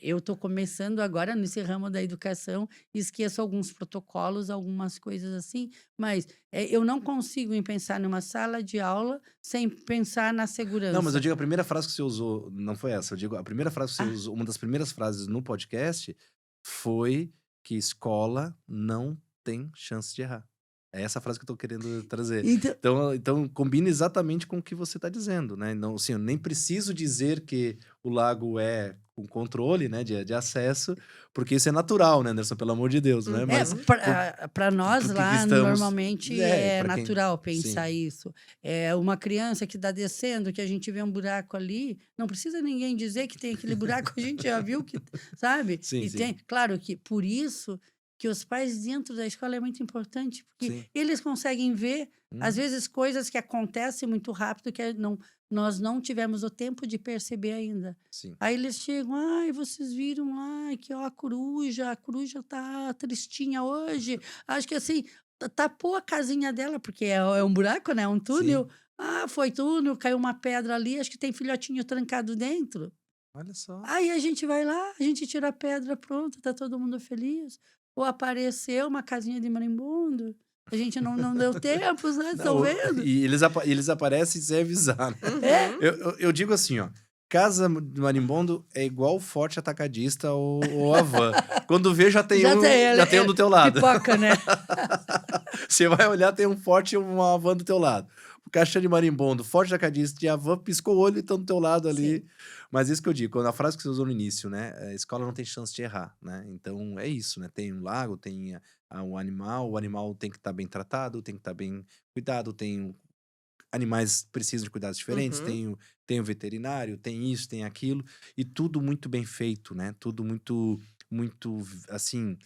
Eu estou começando agora nesse ramo da educação, esqueço alguns protocolos, algumas coisas assim, mas eu não consigo pensar numa sala de aula sem pensar na Não, mas eu segurança. digo, a primeira frase que você usou não foi essa. Eu digo, a primeira frase que você usou, uma das primeiras frases no podcast foi que escola não tem chance de errar. É essa frase que eu tô querendo trazer. Então, Então combina exatamente com o que você está dizendo, né? Não, assim, eu nem preciso dizer que o lago é com controle, né, de acesso, porque isso é natural, né, Anderson? Pelo amor de Deus, né? Mas Uhum. para nós porque que lá, estamos. normalmente é Para quem. natural Sim, pensar isso. É uma criança que está descendo, que a gente vê um buraco ali, não precisa ninguém dizer que tem aquele buraco, a gente já viu que, sabe? sim, E tem, sim, claro que por isso que os pais dentro da escola é muito importante, porque sim. eles conseguem ver, às Uhum, vezes, coisas que acontecem muito rápido que nós não tivemos o tempo de perceber ainda. sim. Aí eles chegam, ai, vocês viram, ai, que ó, a coruja tá tristinha hoje. Acho que assim, tapou a casinha dela, porque é um buraco, né? É um túnel. Sim. Ah, foi túnel, caiu uma pedra ali, acho que tem filhotinho trancado dentro. Olha só. Aí a gente vai lá, a gente tira a pedra, pronto, tá todo mundo feliz. Ou apareceu uma casinha de marimbondo, a gente não deu tempo, vocês estão Não, vendo? e eles aparecem sem avisar, né? É, Uhum. Eu digo assim, ó. Casa do Marimbondo é igual Forte Atacadista ou Havan. Quando vê, já tem, já tem um do teu lado. pipoca, né? Você vai olhar, tem um Forte e uma Havan do teu lado. O caixa de Marimbondo, Forte Atacadista e Havan, piscou o olho e estão do teu lado ali. Sim. Mas isso que eu digo, quando a frase que você usou no início, né? A escola não tem chance de errar, né? Então é isso, né? Tem um lago, tem o animal tem que estar bem tratado, tem que estar bem cuidado, tem animais precisam de cuidados diferentes, Uhum. tem o veterinário, tem isso, tem aquilo, e tudo muito bem feito, né? Tudo muito, assim,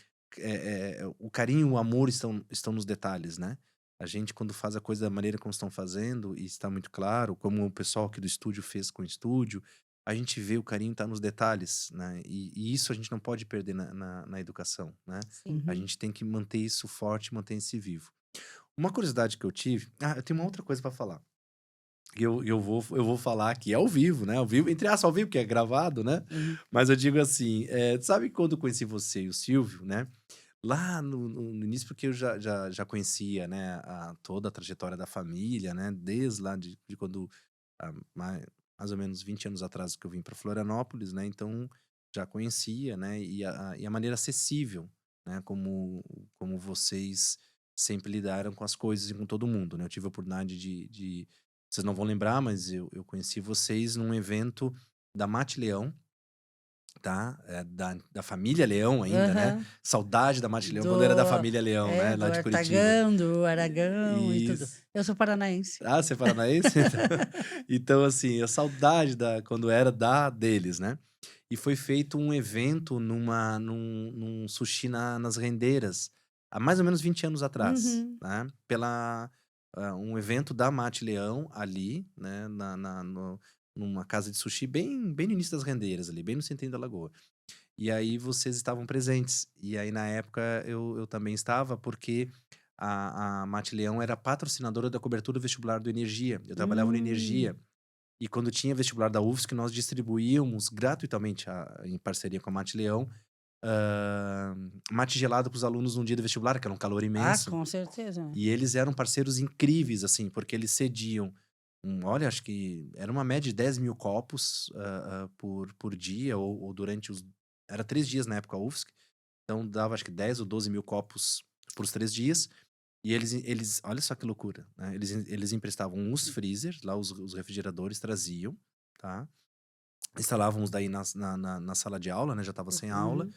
o carinho, o amor estão nos detalhes, né? A gente, quando faz a coisa da maneira como estão fazendo, e está muito claro, como o pessoal aqui do estúdio fez com o estúdio, a gente vê o carinho tá nos detalhes, né? E isso a gente não pode perder na educação, né? Sim. A Uhum. gente tem que manter isso forte, manter isso vivo. Uma curiosidade que eu tive. Ah, eu tenho uma outra coisa pra falar. Eu vou falar aqui ao vivo, né? Ao vivo, entre aspas, ao vivo, que é gravado, né? Uhum. Mas eu digo assim: sabe quando eu conheci você e o Silvio, né? Lá no início, porque eu já conhecia, né? Toda a trajetória da família, né? Desde lá de quando, mais ou menos 20 anos atrás que eu vim para Florianópolis, né? Então já conhecia, né? E a maneira acessível, né? Como vocês sempre lidaram com as coisas e com todo mundo, né? Eu tive a oportunidade vocês não vão lembrar, mas eu conheci vocês num evento da Mate Leão, tá? Da família Leão ainda, né? Aham. Saudade da Mate Leão, quando era da Do família Leão, né? do Lá de Curitiba. Artagão, do Aragão e tudo. Isso. Eu sou paranaense. Ah, você é paranaense? Então, assim, a saudade quando era deles, né? E foi feito um evento num sushi nas rendeiras, há mais ou menos 20 anos atrás, Uhum. né? Um evento da Mate Leão ali, né? Numa casa de sushi bem no início das rendeiras ali, bem no centrinho da lagoa. E aí vocês estavam presentes. E aí, na época, eu também estava, porque a Mate Leão era patrocinadora da cobertura vestibular do Energia. Eu trabalhava no Hum. Energia. E quando tinha vestibular da UFSC, nós distribuíamos gratuitamente, em parceria com a Mate Leão, mate gelado para os alunos no dia do vestibular, que era um calor Ah, imenso. com certeza, né. E eles eram parceiros incríveis, assim, porque eles cediam, olha, acho que era uma média de 10.000 copos por dia, ou durante era 3 dias na época a UFSC, então dava acho que 10 ou 12 mil copos por os 3 dias. E eles, olha só que loucura, né? Eles emprestavam os freezers, lá os refrigeradores traziam, tá? Instalávamos daí na sala de aula, né? Já tava sem aula. Uhum.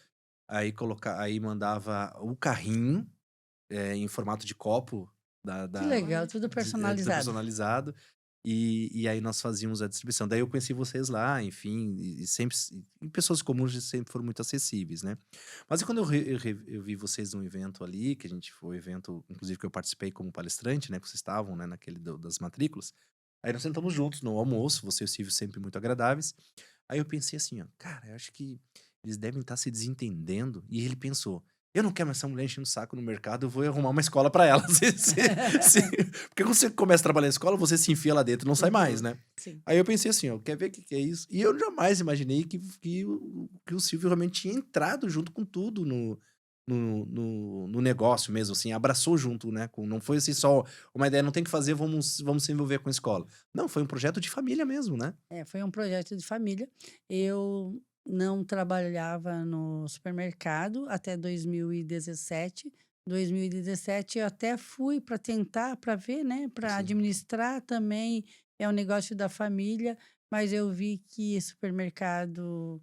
Aí mandava o carrinho, em formato de copo, Que da, legal, Olha. tudo tudo personalizado. personalizado. E aí nós fazíamos a distribuição. Daí eu conheci vocês lá, enfim, e sempre. E pessoas comuns sempre foram muito acessíveis, né? Mas e quando eu vi vocês num evento ali, que a gente foi um evento, inclusive que eu participei como palestrante, né? Que vocês estavam, né, naquele das matrículas. Aí nós sentamos juntos no almoço, você e o Silvio sempre muito agradáveis. Aí eu pensei assim, ó, cara, eu acho que eles devem estar se desentendendo. E ele pensou, eu não quero mais essa mulher enchendo o saco no mercado, eu vou arrumar uma escola pra ela. Porque quando você começa a trabalhar na escola, você se enfia lá dentro e não sai mais, Uhum. né? Sim. Aí eu pensei assim, ó, quer ver o que, que é isso? E eu jamais imaginei que o Silvio realmente tinha entrado junto com tudo no negócio mesmo, assim, abraçou junto, né? Não foi assim só uma ideia, não tem que fazer, vamos se envolver com a escola. Não, foi um projeto de família mesmo, né? É, foi um projeto de família. Eu não trabalhava no supermercado até 2017. 2017 eu até fui para tentar, para ver, né, para Sim. administrar também, é um negócio da família, mas eu vi que supermercado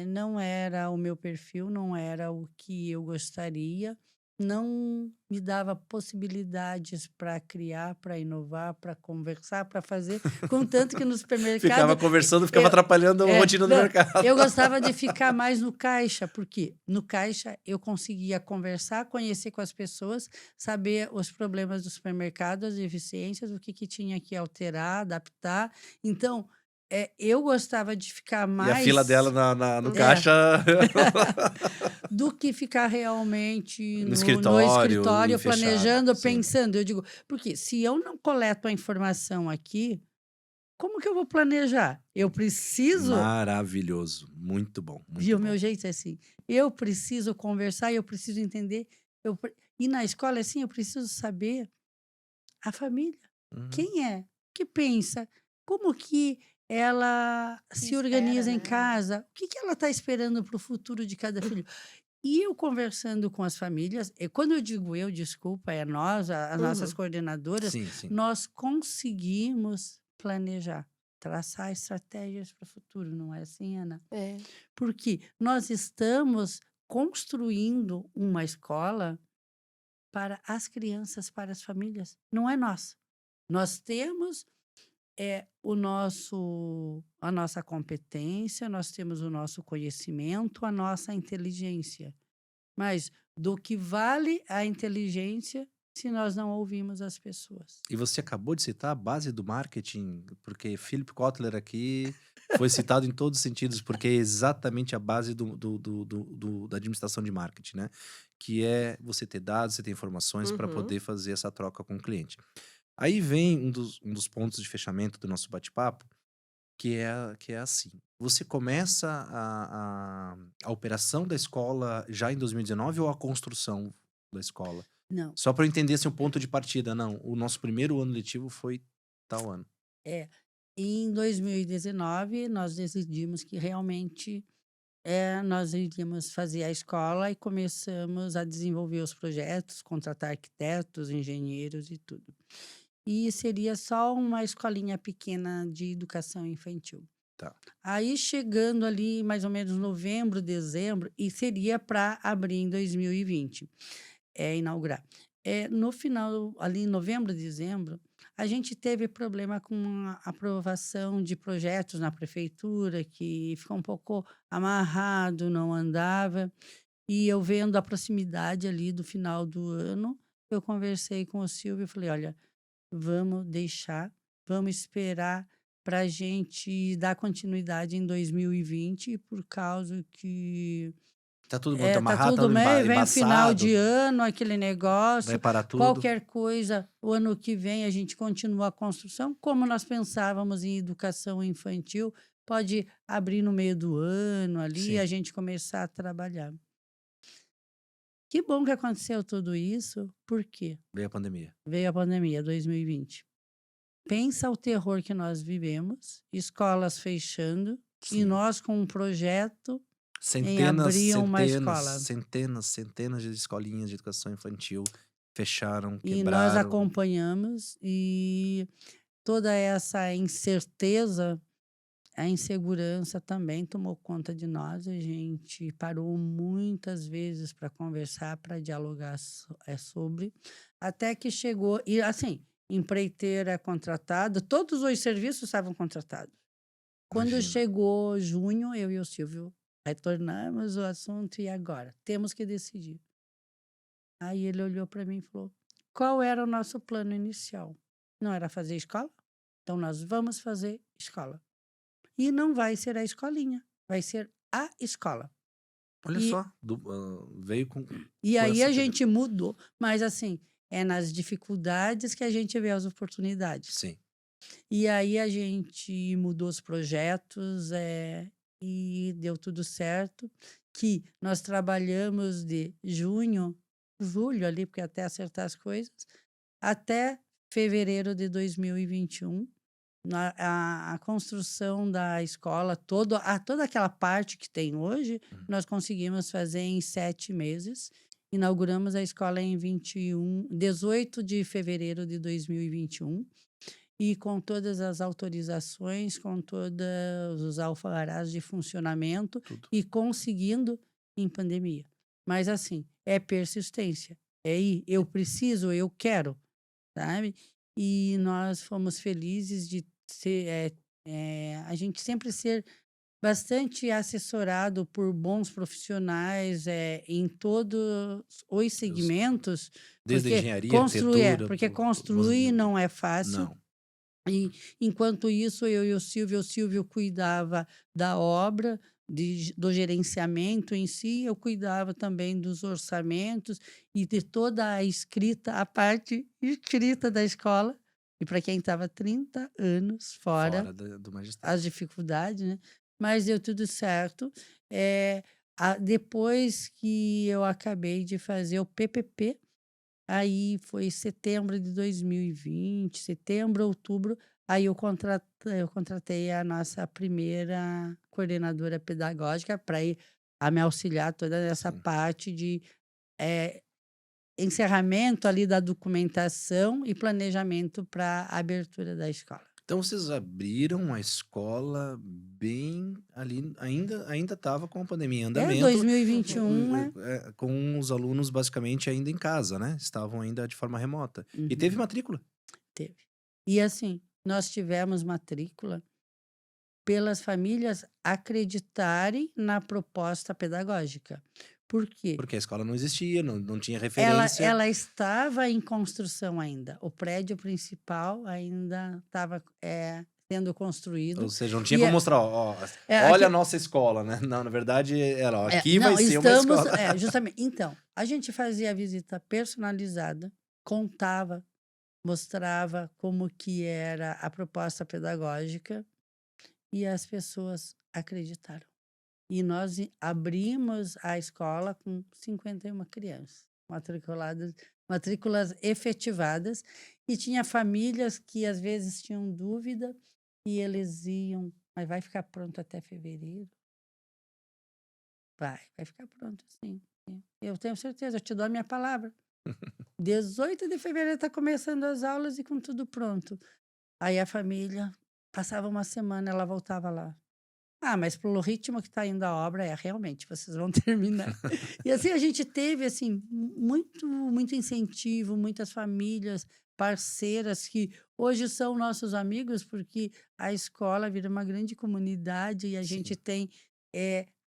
não era o meu perfil, não era o que eu gostaria, não me dava possibilidades para criar, para inovar, para conversar, para fazer, contanto que no Ficava supermercado conversando, ficava eu atrapalhando a rotina do não, mercado. eu gostava de ficar mais no caixa, porque no caixa eu conseguia conversar, conhecer com as pessoas, saber os problemas do supermercado, as deficiências, o que que tinha que alterar, adaptar. Então, eu gostava de ficar E a fila dela mais no é, caixa, do que ficar realmente no no escritório e escritório fechado. planejando, Sim. pensando. Eu digo, porque se eu não coleto a informação aqui, como que eu vou planejar? Eu preciso, Maravilhoso. Muito bom, e muito o bom. meu jeito é assim, eu preciso conversar, eu preciso entender. E na escola, é assim, eu preciso saber a família. Uhum. Quem é? Que pensa? Como que ela Que se espera, organiza em né? casa? O que que ela está esperando para o futuro de cada filho? E eu conversando com as famílias, e quando eu digo eu, desculpa, é nós, as nossas Uhum. coordenadoras, Sim, sim. nós conseguimos planejar, traçar estratégias para o futuro, não é assim, Ana? É. Porque nós estamos construindo uma escola para as crianças, para as famílias, não é nós. Nós temos a nossa competência, nós temos o nosso conhecimento, a nossa inteligência. Mas do que vale a inteligência se nós não ouvimos as pessoas? E você acabou de citar a base do marketing, porque Philip Kotler aqui foi citado em todos os sentidos, porque é exatamente a base da administração de marketing, né? Que é você ter dados, você ter informações para Uhum. poder fazer essa troca com o cliente. Aí vem um dos pontos de fechamento do nosso bate-papo, que é assim. Você começa a operação da escola já em 2019 ou a construção da escola? Não, Só para eu entender assim, o ponto de partida. Não, o nosso primeiro ano letivo foi tal ano. é. Em 2019, nós decidimos que realmente nós iríamos fazer a escola e começamos a desenvolver os projetos, contratar arquitetos, engenheiros e tudo. E seria só uma escolinha pequena de educação infantil. Tá. Aí chegando ali mais ou menos novembro, dezembro, e seria para abrir em 2020, inaugurar. No final, ali em novembro, dezembro, a gente teve problema com a aprovação de projetos na prefeitura, que ficou um pouco amarrado, não andava. E eu vendo a proximidade ali do final do ano, eu conversei com o Silvio e falei: olha, vamos deixar, vamos esperar para a gente dar continuidade em 2020, por causa que Tá tudo muito tá amarrado, tá tudo tudo bem, vem o final embaçado, de ano, aquele vai negócio, parar tudo. qualquer coisa, o ano que vem a gente continua a construção, como nós pensávamos em educação infantil, pode abrir no meio do ano ali, Sim, a gente começar a trabalhar. Que bom que aconteceu tudo isso, por quê? veio a pandemia. Veio a pandemia, 2020. Pensa o terror que nós vivemos, escolas fechando, e Sim. nós com um projeto em Centenas, abrir uma centenas, escola. centenas, centenas de escolinhas de educação infantil fecharam, E nós quebraram. acompanhamos, e toda essa incerteza, a insegurança também tomou conta de nós. A gente parou muitas vezes para conversar, para dialogar sobre, até que chegou, e assim, empreiteira contratada, todos os serviços estavam contratados. Quando Imagino. chegou junho, eu e o Silvio retornamos o assunto, e agora? Temos que decidir. Aí ele olhou para mim e falou: qual era o nosso plano inicial? Não era fazer escola? Então nós vamos fazer escola. E não vai ser a escolinha, vai ser a escola. Olha E, só, veio com e aí essa a pegada. gente mudou, mas assim, é nas dificuldades que a gente vê as oportunidades. Sim. E aí a gente mudou os projetos, e deu tudo certo, que nós trabalhamos de junho, julho ali, porque até acertar as coisas, até fevereiro de 2021, a construção da escola, toda aquela parte que tem hoje, Uhum. nós conseguimos fazer em 7 meses, Inauguramos a escola em 18 de fevereiro de 2021 e com todas as autorizações, com todos os alfarrás de funcionamento Tudo. e conseguindo em pandemia. Mas assim, é persistência, é ir, eu preciso, eu quero, sabe? E nós fomos felizes de ser, a gente sempre ser bastante assessorado por bons profissionais em todos os Os segmentos, Desde a porque engenharia, arquitetura, porque os construir não é fácil. não. E enquanto isso, eu e o Silvio cuidava da obra, do gerenciamento em si, eu cuidava também dos orçamentos e de toda a escrita, a parte escrita da escola. E para quem estava 30 anos fora, Fora do magistério. as dificuldades, né? Mas deu tudo certo. Depois que eu acabei de fazer o PPP, aí foi setembro de 2020, setembro, outubro, aí eu contratei a nossa primeira coordenadora pedagógica para ir a me auxiliar toda nessa Sim. parte de eh, encerramento ali da documentação e planejamento para a abertura da escola. Então vocês abriram a escola bem ali, ainda estava com a pandemia em andamento, 2021 com os alunos basicamente ainda em casa, né? Estavam ainda de forma remota. E teve Uhum, matrícula. teve. E assim, nós tivemos matrícula pelas famílias acreditarem na proposta pedagógica. Por quê? Porque a escola não existia, não tinha Ela referência. ela estava em construção ainda, o prédio principal ainda estava, sendo construído Ou seja, não tinha e como mostrar, ó, olha a aqui nossa escola, né? Não, na verdade, era, ó, aqui vai não, ser uma estamos escola. justamente. Então, a gente fazia a visita personalizada, contava, mostrava como que era a proposta pedagógica e as pessoas acreditaram. E nós abrimos a escola com 51 crianças matriculadas, matrículas efetivadas, e tinha famílias que às vezes tinham dúvida e eles iam, mas vai ficar pronto até fevereiro? Vai ficar pronto, sim. Sim. Eu tenho certeza, eu te dou a minha palavra. 18 de fevereiro está começando as aulas e com tudo pronto. Aí a família passava uma semana, ela voltava lá. Ah, mas pelo ritmo que está indo a obra, realmente, vocês vão terminar. E assim, a gente teve, assim, muito incentivo, muitas famílias parceiras que hoje são nossos amigos, porque a escola vira uma grande comunidade e a gente Sim. tem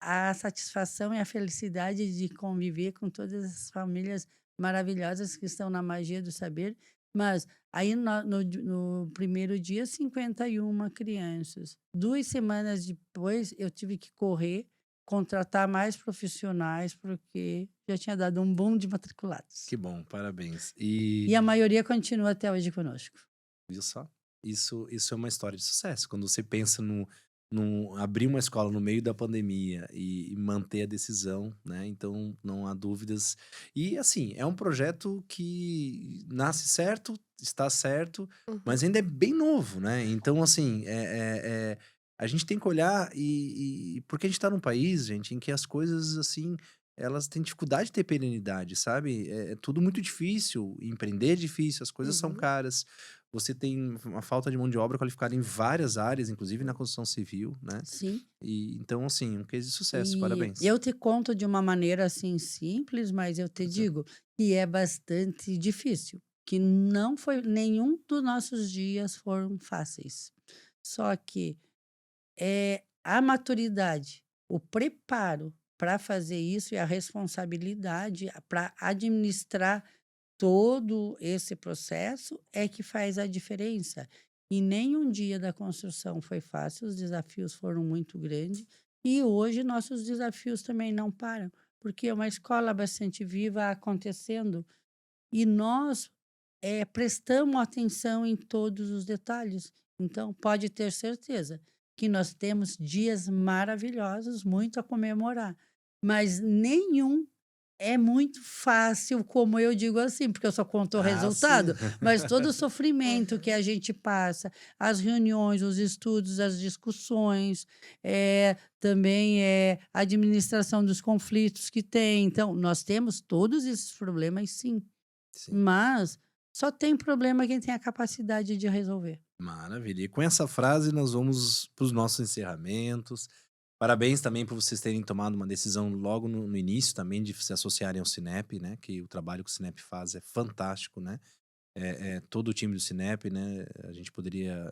a satisfação e a felicidade de conviver com todas as famílias maravilhosas que estão na magia do saber. Mas aí no primeiro dia, 51 crianças. 2 semanas depois, eu tive que correr, contratar mais profissionais, porque já tinha dado um boom de matriculados. Que bom, parabéns. E a maioria continua até hoje conosco. Viu só? Isso é uma história de sucesso. Quando você pensa abrir uma escola no meio da pandemia e manter a decisão, né? Então não há dúvidas. E assim, é um projeto que nasce certo, está certo, Uhum. mas ainda é bem novo, né? Então, assim, a gente tem que olhar porque a gente está num país, gente, em que as coisas assim. Elas têm dificuldade de ter perenidade, sabe? É tudo muito difícil, empreender é difícil, as coisas são Uhum. caras. Você tem uma falta de mão de obra qualificada em várias áreas, inclusive na construção civil, né? Sim. E então, assim, um case de sucesso, E parabéns. eu te conto de uma maneira assim simples, mas eu te Pois é. digo que é bastante difícil, que não foi nenhum dos nossos dias foram fáceis. Só que a maturidade, o preparo para fazer isso e a responsabilidade para administrar todo esse processo é que faz a diferença. E nenhum dia da construção foi fácil, os desafios foram muito grandes. E hoje nossos desafios também não param, porque é uma escola bastante viva acontecendo e nós prestamos atenção em todos os detalhes. Então, pode ter certeza que nós temos dias maravilhosos, muito a comemorar, mas nenhum é muito fácil, como eu digo assim, porque eu só conto o Ah, sim. resultado, mas todo o sofrimento que Aham. a gente passa, as reuniões, os estudos, as discussões, também a administração dos conflitos que tem. Então, nós temos todos esses problemas, sim, Sim. mas só tem problema quem tem a capacidade de resolver. Maravilha. E com essa frase nós vamos para os nossos encerramentos. Parabéns também por vocês terem tomado uma decisão logo no início também de se associarem ao Cinep, né? Que o trabalho que o Cinep faz é fantástico, né? Todo o time do Cinep, né? A gente poderia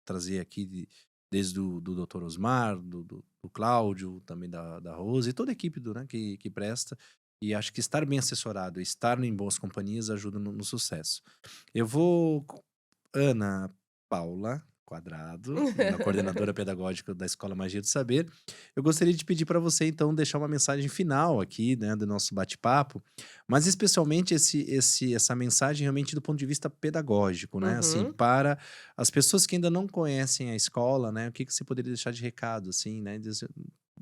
trazer aqui desde do Dr. Osmar, do Cláudio, também da Rose e toda a equipe né, que presta. E acho que estar bem assessorado, estar em boas companhias ajuda no sucesso. Eu vou Ana Paula Quadrado, na coordenadora pedagógica da Escola Magia do Saber. Eu gostaria de pedir para você, então, deixar uma mensagem final aqui, né, do nosso bate-papo, mas especialmente essa mensagem realmente do ponto de vista pedagógico, né, assim, Uhum. para as pessoas que ainda não conhecem a escola, né, o que que você poderia deixar de recado, assim, né,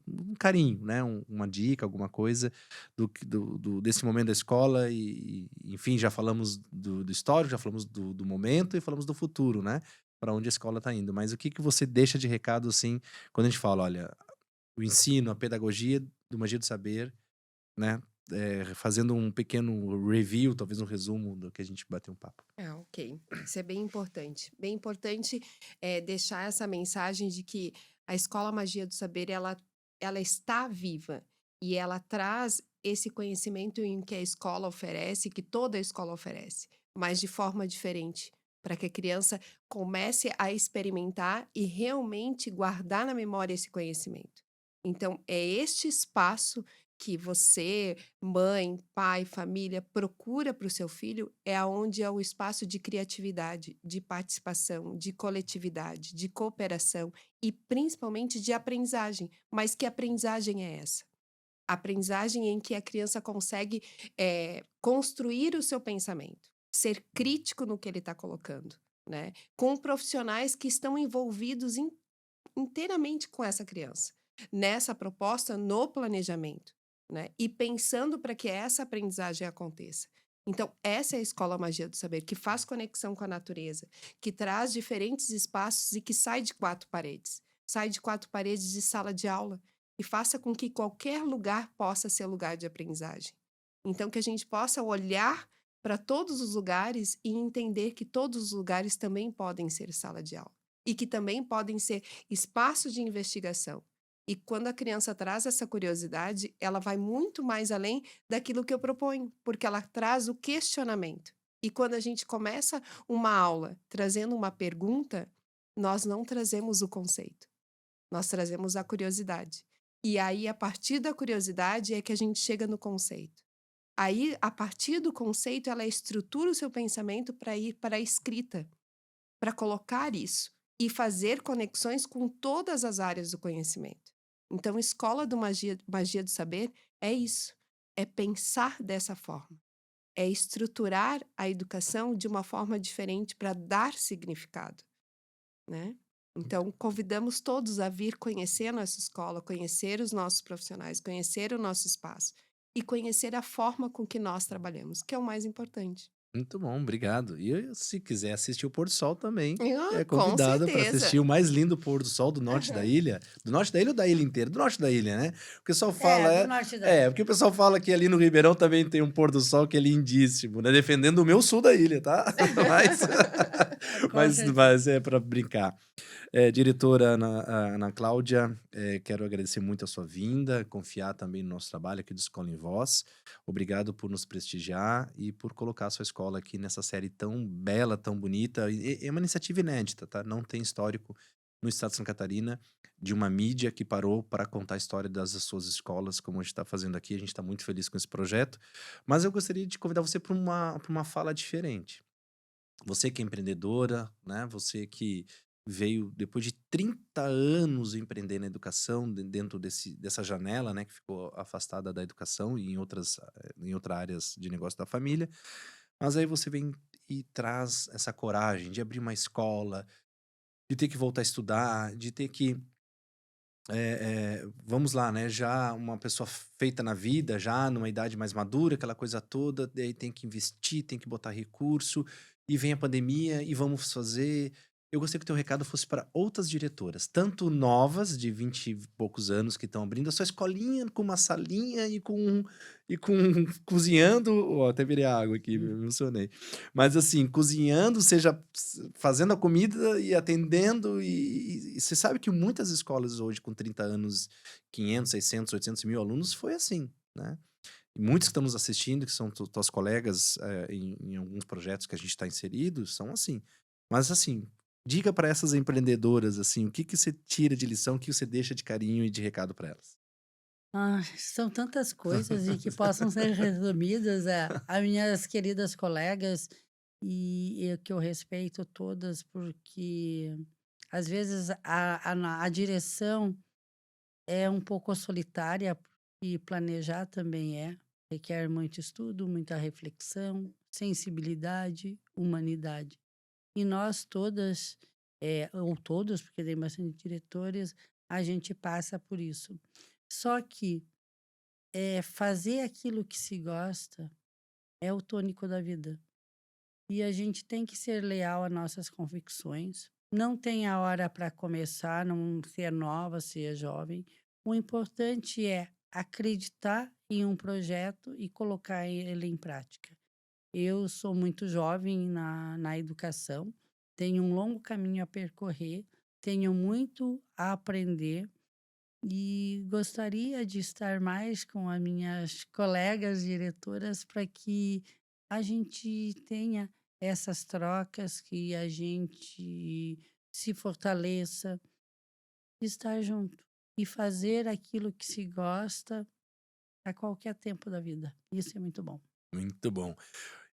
um carinho, né, uma dica, alguma coisa desse momento da escola enfim, já falamos do histórico, já falamos do momento e falamos do futuro, né? Para onde a escola está indo. Mas o que que você deixa de recado, assim, quando a gente fala, olha, o ensino, a pedagogia do Magia do Saber, né? Fazendo um pequeno review, talvez um resumo do que a gente bateu um papo. Ah, ok. Isso é bem importante. Bem importante deixar essa mensagem de que a Escola Magia do Saber, ela está viva e ela traz esse conhecimento em que a escola oferece, que toda a escola oferece, mas de forma diferente, para que a criança comece a experimentar e realmente guardar na memória esse conhecimento. Então, é este espaço que você, mãe, pai, família, procura para o seu filho é aonde é o espaço de criatividade, de participação, de coletividade, de cooperação e principalmente de aprendizagem. Mas que aprendizagem é essa? Aprendizagem em que a criança consegue construir o seu pensamento, ser crítico no que ele está colocando, né? Com profissionais que estão envolvidos inteiramente com essa criança, nessa proposta, no planejamento, né? E pensando para que essa aprendizagem aconteça. Então, essa é a Escola Magia do Saber, que faz conexão com a natureza, que traz diferentes espaços e que sai de quatro paredes. Sai de quatro paredes de sala de aula e faça com que qualquer lugar possa ser lugar de aprendizagem. Então, que a gente possa olhar para todos os lugares e entender que todos os lugares também podem ser sala de aula e que também podem ser espaços de investigação. E quando a criança traz essa curiosidade, ela vai muito mais além daquilo que eu proponho, porque ela traz o questionamento. E quando a gente começa uma aula trazendo uma pergunta, nós não trazemos o conceito, nós trazemos a curiosidade. E aí, a partir da curiosidade, é que a gente chega no conceito. Aí, a partir do conceito, ela estrutura o seu pensamento para ir para a escrita, para colocar isso e fazer conexões com todas as áreas do conhecimento. Então, escola do magia do saber é isso, é pensar dessa forma, é estruturar a educação de uma forma diferente para dar significado, né? Então, convidamos todos a vir conhecer a nossa escola, conhecer os nossos profissionais, conhecer o nosso espaço e conhecer a forma com que nós trabalhamos, que é o mais importante. Muito bom, obrigado. E se quiser assistir o pôr do sol também, Ah, é com convidada para assistir certeza. o mais lindo pôr do sol do norte da ilha. Do norte da ilha ou da ilha inteira? Do norte da ilha, né? O pessoal É, fala, do norte da porque ilha. o pessoal fala que ali no Ribeirão também tem um pôr do sol que é lindíssimo, né? Defendendo o meu sul da ilha, tá? Mas, Com certeza. mas é para brincar. Diretora Ana Cláudia, quero agradecer muito a sua vinda, confiar também no nosso trabalho aqui do Escola em Voz. Obrigado por nos prestigiar e por colocar a sua escola aqui nessa série tão bela, tão bonita. É uma iniciativa inédita, tá? Não tem histórico no estado de Santa Catarina de uma mídia que parou para contar a história das suas escolas, como a gente está fazendo aqui. A gente está muito feliz com esse projeto. Mas eu gostaria de convidar você para uma fala diferente. Você que é empreendedora, né? Você que veio depois de 30 anos empreender na educação, dentro dessa janela, né, que ficou afastada da educação e em outras áreas de negócio da família. Mas aí você vem e traz essa coragem de abrir uma escola, de ter que voltar a estudar, de ter que vamos lá, né? Já uma pessoa feita na vida, já numa idade mais madura, aquela coisa toda, daí tem que investir, tem que botar recurso, e vem a pandemia e vamos fazer. Eu gostaria que o teu recado fosse para outras diretoras, tanto novas, de 20 e poucos anos, que estão abrindo a sua escolinha com uma salinha e com cozinhando. Ó, até virei água aqui, me emocionei. Mas assim, cozinhando, seja fazendo a comida e atendendo. E você sabe que muitas escolas hoje, com 30 anos, 500, 600, 800 mil alunos, foi assim, né? E muitos que estão nos assistindo, que são tuas colegas em alguns projetos que a gente está inserido, são assim. Mas assim, diga para essas empreendedoras, assim, o que que você tira de lição, o que você deixa de carinho e de recado para elas? São tantas coisas e que possam ser resumidas a minhas queridas colegas e que eu respeito todas, porque às vezes a direção é um pouco solitária e planejar também requer muito estudo, muita reflexão, sensibilidade, humanidade. E nós todas, ou todos, porque tem bastante diretores, a gente passa por isso. Só que fazer aquilo que se gosta é o tônico da vida. E a gente tem que ser leal às nossas convicções. Não tem a hora para começar, não ser nova, ser jovem. O importante é acreditar em um projeto e colocar ele em prática. Eu sou muito jovem na educação, tenho um longo caminho a percorrer, tenho muito a aprender e gostaria de estar mais com as minhas colegas diretoras para que a gente tenha essas trocas, que a gente se fortaleça, estar junto e fazer aquilo que se gosta a qualquer tempo da vida. Isso é muito bom. Muito bom.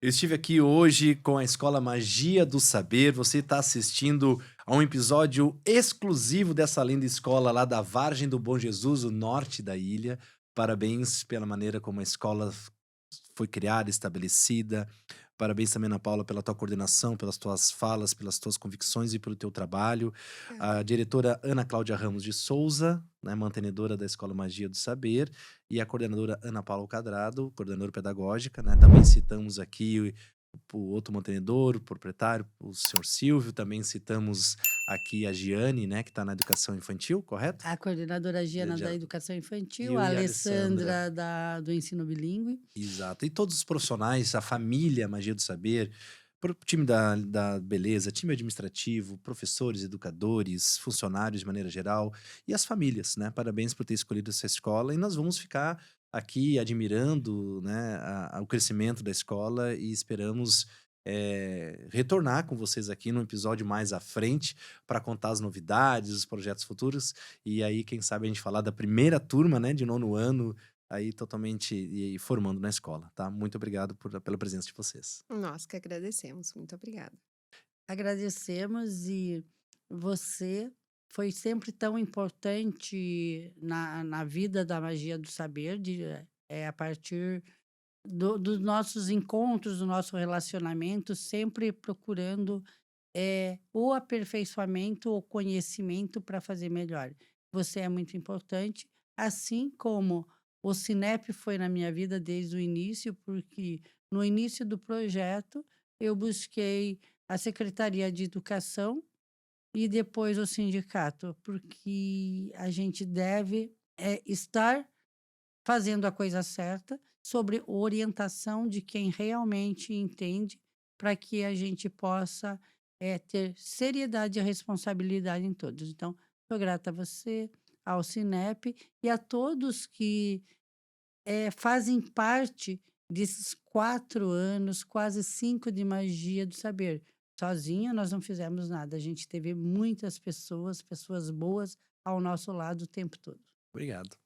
Eu estive aqui hoje com a Escola Magia do Saber. Você está assistindo a um episódio exclusivo dessa linda escola lá da Vargem do Bom Jesus, o norte da ilha. Parabéns pela maneira como a escola foi criada, estabelecida. Parabéns também, Ana Paula, pela tua coordenação, pelas tuas falas, pelas tuas convicções e pelo teu trabalho. A diretora Ana Cláudia Ramos de Souza, né, mantenedora da Escola Magia do Saber, e a coordenadora Ana Paula Cadrado, coordenadora pedagógica, né? Também citamos aqui o outro mantenedor, o proprietário, o senhor Silvio. Também citamos aqui a Giane, né, que está na educação infantil, correto? A coordenadora Giana da Já- Educação E Infantil, o a e a Alessandra. Alessandra do Ensino Bilíngue. Exato. E todos os profissionais, a família Magia do Saber, time da beleza, time administrativo, professores, educadores, funcionários de maneira geral e as famílias, né? Parabéns por ter escolhido essa escola, e nós vamos ficar aqui admirando, né, o crescimento da escola, e esperamos retornar com vocês aqui num episódio mais à frente para contar as novidades, os projetos futuros, e aí, quem sabe, a gente falar da primeira turma, né, de 9º ano, aí totalmente e formando na escola, tá? Muito obrigado pela presença de vocês. Nós que agradecemos. Muito obrigada. Agradecemos e você foi sempre tão importante na vida da Magia do Saber, a partir dos nossos encontros, do nosso relacionamento, sempre procurando o aperfeiçoamento, o conhecimento para fazer melhor. Você é muito importante, assim como o Cinep foi na minha vida desde o início, porque no início do projeto eu busquei a Secretaria de Educação e depois o sindicato, porque a gente deve estar fazendo a coisa certa, sobre orientação de quem realmente entende, para que a gente possa ter seriedade e responsabilidade em todos. Então, sou grata a você, ao Cinep e a todos que fazem parte desses 4 anos, quase 5 de Magia do Saber. Sozinha nós não fizemos nada, a gente teve muitas pessoas, pessoas boas ao nosso lado o tempo todo. Obrigado.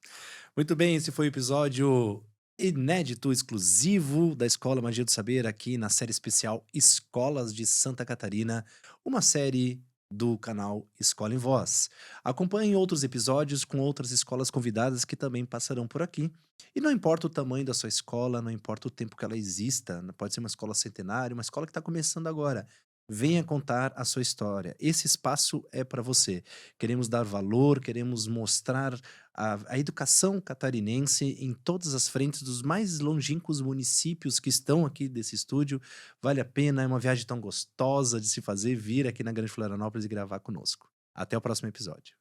Muito bem, esse foi o episódio inédito, exclusivo da Escola Magia do Saber, aqui na série especial Escolas de Santa Catarina, uma série do canal Escola em Voz. Acompanhe outros episódios com outras escolas convidadas que também passarão por aqui. E não importa o tamanho da sua escola, não importa o tempo que ela exista, pode ser uma escola centenária, uma escola que está começando agora. venha contar a sua história. Esse espaço é para você. Queremos dar valor, queremos mostrar a educação catarinense em todas as frentes dos mais longínquos municípios que estão aqui desse estúdio. Vale a pena, é uma viagem tão gostosa de se fazer, vir aqui na Grande Florianópolis e gravar conosco. Até o próximo episódio.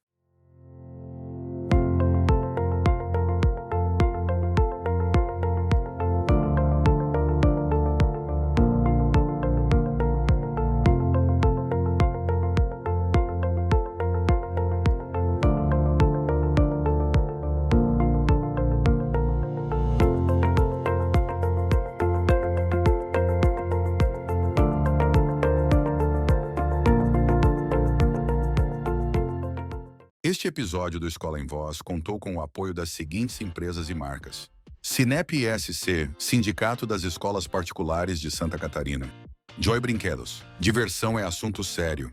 Este episódio do Escola em Voz contou com o apoio das seguintes empresas e marcas: Sinep ESC, Sindicato das Escolas Particulares de Santa Catarina. Joy Brinquedos, diversão é assunto sério.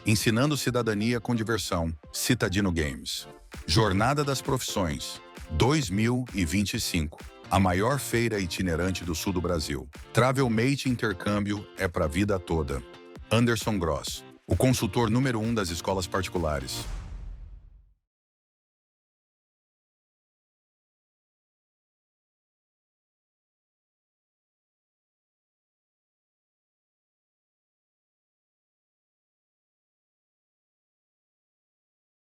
Ensinando cidadania com diversão, Citadino Games. Jornada das Profissões, 2025. A maior feira itinerante do sul do Brasil. Travelmate Intercâmbio é para a vida toda. Anderson Gross, o consultor número 1 das escolas particulares.